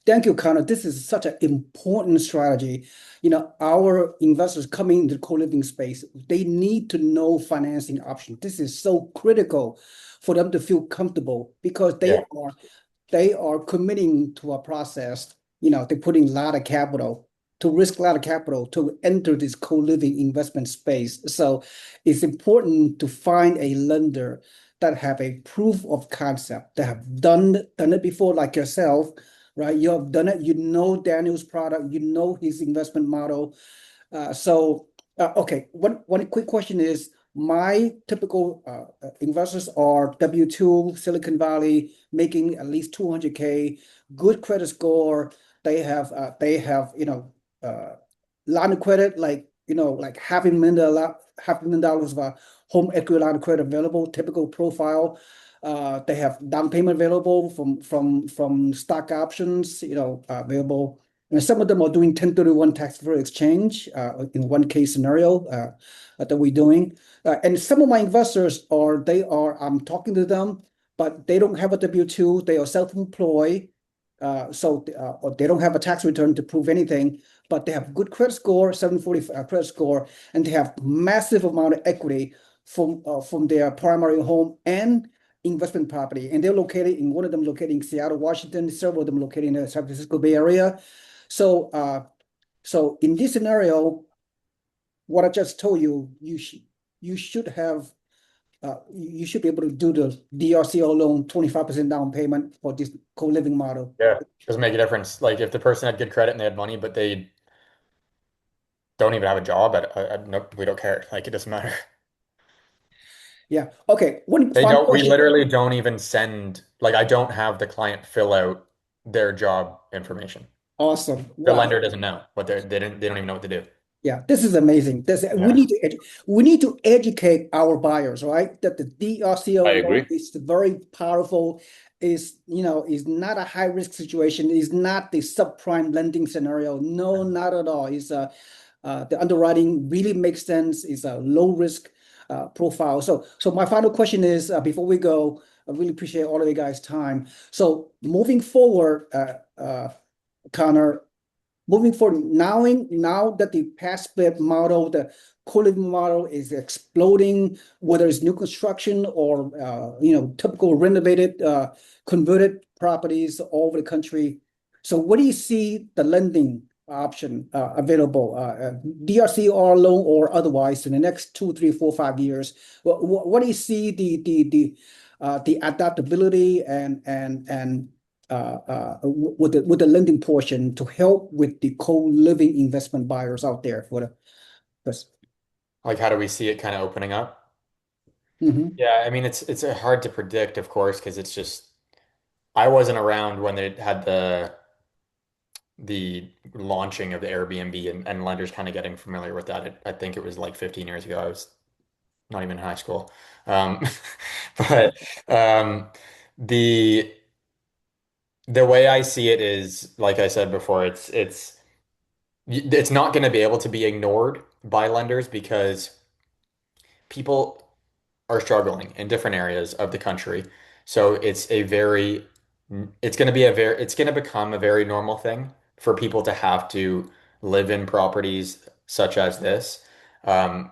thank you, Connor. This is such an important strategy. Our investors coming into the co-living space, they need to know financing options. This is so critical for them to feel comfortable because Yeah. they are committing to a process. They're putting a lot of capital to risk a lot of capital to enter this co-living investment space. So it's important to find a lender that have a proof of concept, that have done it before, like yourself, right? You have done it. You know Daniel's product. You know his investment model. Okay, one quick question is, my typical investors are W-2, Silicon Valley, making at least 200K, good credit score. They have line of credit, like like $500,000 of a home equity line of credit available, typical profile. They have down payment available from stock options, available. And some of them are doing 1031 tax-free exchange in one case scenario that we're doing. And some of my investors I'm talking to them, but they don't have a W-2. They are self-employed. Or they don't have a tax return to prove anything, but they have good credit score, 740 credit score, and they have massive amount of equity from their primary home and investment property. And they're located in one of them located in Seattle, Washington, several of them located in the San Francisco Bay Area. So, so in this scenario, what I just told you, you should have you should be able to do the DRCO loan 25% down payment for this co-living model. Yeah. Doesn't make a difference. Like if the person had good credit and they had money, but they don't even have a job, no, we don't care. Like it doesn't matter. Yeah. Okay. One They final don't, we question. literally don't even send, like I don't have the client fill out their job information. Awesome. The Wow. lender doesn't know what they don't even know what to do. Yeah, this is amazing. Yeah. We need to educate our buyers, right? That the I DRCO loan agree. is very powerful, is not a high risk situation, is not the subprime lending scenario. No, not at all. The underwriting really makes sense. It's a low risk profile. So my final question is, before we go, I really appreciate all of you guys' time. So moving forward, Connor, moving forward, now that the past split model, the co-living model is exploding, whether it's new construction or typical renovated, converted properties all over the country. So what do you see the lending option available, DSCR loan or otherwise, in the next 2, 3, 4, 5 years? What do you see the adaptability and with the lending portion to help with the co-living investment buyers out there for the first. Like, how do we see it kind of opening up? Mhm. Yeah, I mean, it's hard to predict, of course, because it's just I wasn't around when they had the launching of the Airbnb and lenders kind of getting familiar with that. I think it was like 15 years ago. I was not even in high school. Um, but um, the the way I see it is, like I said before, it's not going to be able to be ignored by lenders because people are struggling in different areas of the country. So it's going to become a very normal thing for people to have to live in properties such as this. Um,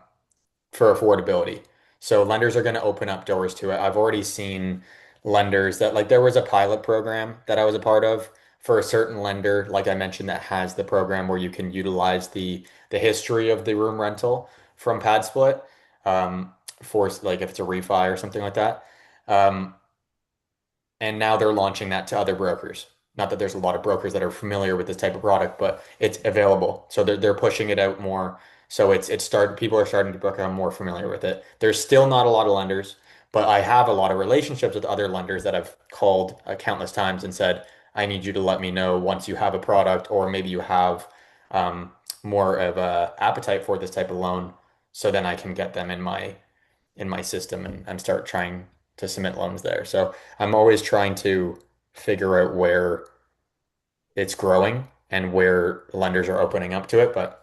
for affordability. So lenders are going to open up doors to it. I've already seen lenders that like there was a pilot program that I was a part of for a certain lender, like I mentioned, that has the program where you can utilize the history of the room rental from pad split for like if it's a refi or something like that. Um, and now they're launching that to other brokers. Not that there's a lot of brokers that are familiar with this type of product, but it's available. So they're pushing it out more. So people are starting to become more familiar with it. There's still not a lot of lenders, but I have a lot of relationships with other lenders that I've called countless times and said, I need you to let me know once you have a product or maybe you have um, more of a appetite for this type of loan, so then I can get them in my system and start trying to submit loans there. So I'm always trying to figure out where it's growing and where lenders are opening up to it, but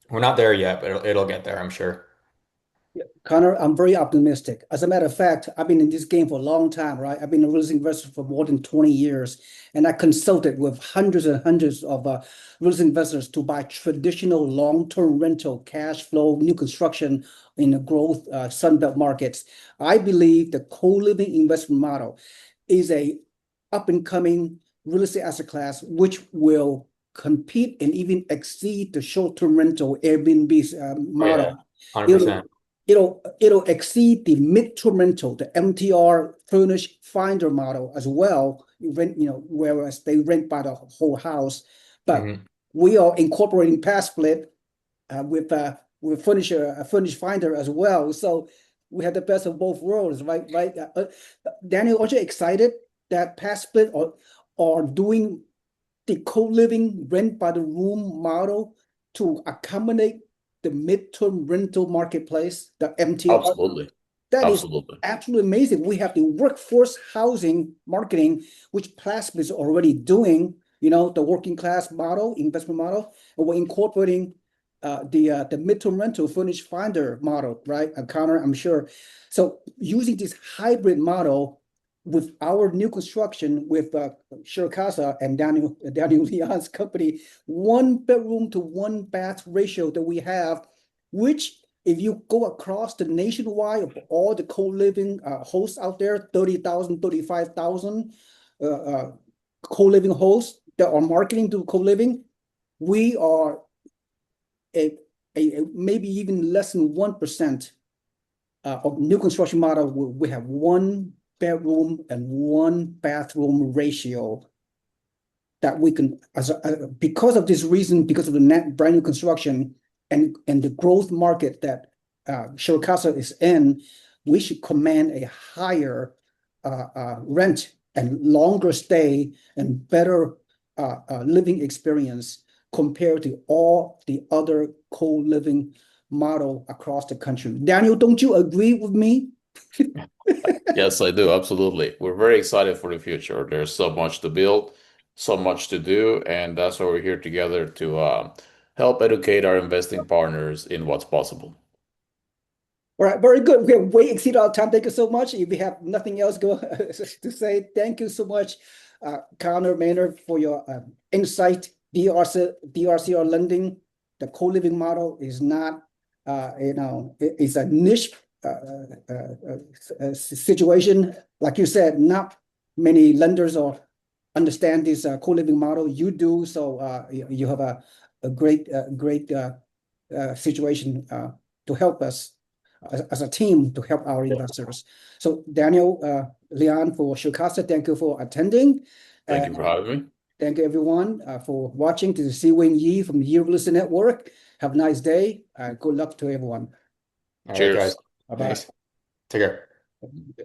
we're not there yet, but it'll get there, I'm sure. Connor, I'm very optimistic. As a matter of fact, I've been in this game for a long time, right? I've been a real estate investor for more than 20 years, and I consulted with hundreds and hundreds of real estate investors to buy traditional long-term rental, cash flow, new construction in the growth Sunbelt markets. I believe the co-living investment model is a up-and-coming real estate asset class, which will compete and even exceed the short-term rental Airbnb Oh yeah, model. It'll 100%. it'll exceed the mid-term rental, the MTR furnished finder model as well. You rent, whereas they rent by the whole house. But Hmm. we are incorporating past split with furnished finder as well. So we have the best of both worlds, right? Right. Daniel, aren't you excited that past split are doing the co-living rent by the room model to accommodate the midterm rental marketplace, the MTR? Absolutely. That is Absolutely. absolutely amazing. We have the workforce housing marketing, which Plasma is already doing, the working class model, investment model, and we're incorporating the midterm rental furnished finder model, right? Connor, I'm sure. So using this hybrid model with our new construction with Shrcasa and Daniel Leon's company, 1 bedroom to 1 bath ratio that we have, which if you go across the nationwide of all the co-living hosts out there, 30,000, 35,000 co-living hosts that are marketing to co-living, we are a, maybe even less than 1% of new construction model. We have 1 bedroom and 1 bathroom ratio that we can, because of this reason, because of the net brand new construction and the growth market that Shrcasa is in, we should command a higher rent and longer stay and better living experience compared to all the other co-living model across the country. Daniel, don't you agree with me? Yes, I do. Absolutely. We're very excited for the future. There's so much to build, so much to do, and that's why we're here together to help educate our investing partners in what's possible. All right, very good. We have way exceeded our time. Thank you so much. If we have nothing else go to say, thank you so much, Connor Mayner, for your insight. DRCR lending, the co-living model is not, it's a niche situation. Like you said, not many lenders or understand this co-living model. You do, so you have a great situation to help us as a team to help our investors. So Daniel, Leon for Shrcasa, thank you for attending. Thank you for having me. Thank you everyone for watching. This is SeeWing Yee from the Yee Real Estate Network. Have a nice day. Good luck to everyone. All right, Cheers. guys. Bye-bye. Thanks. Take care. Bye.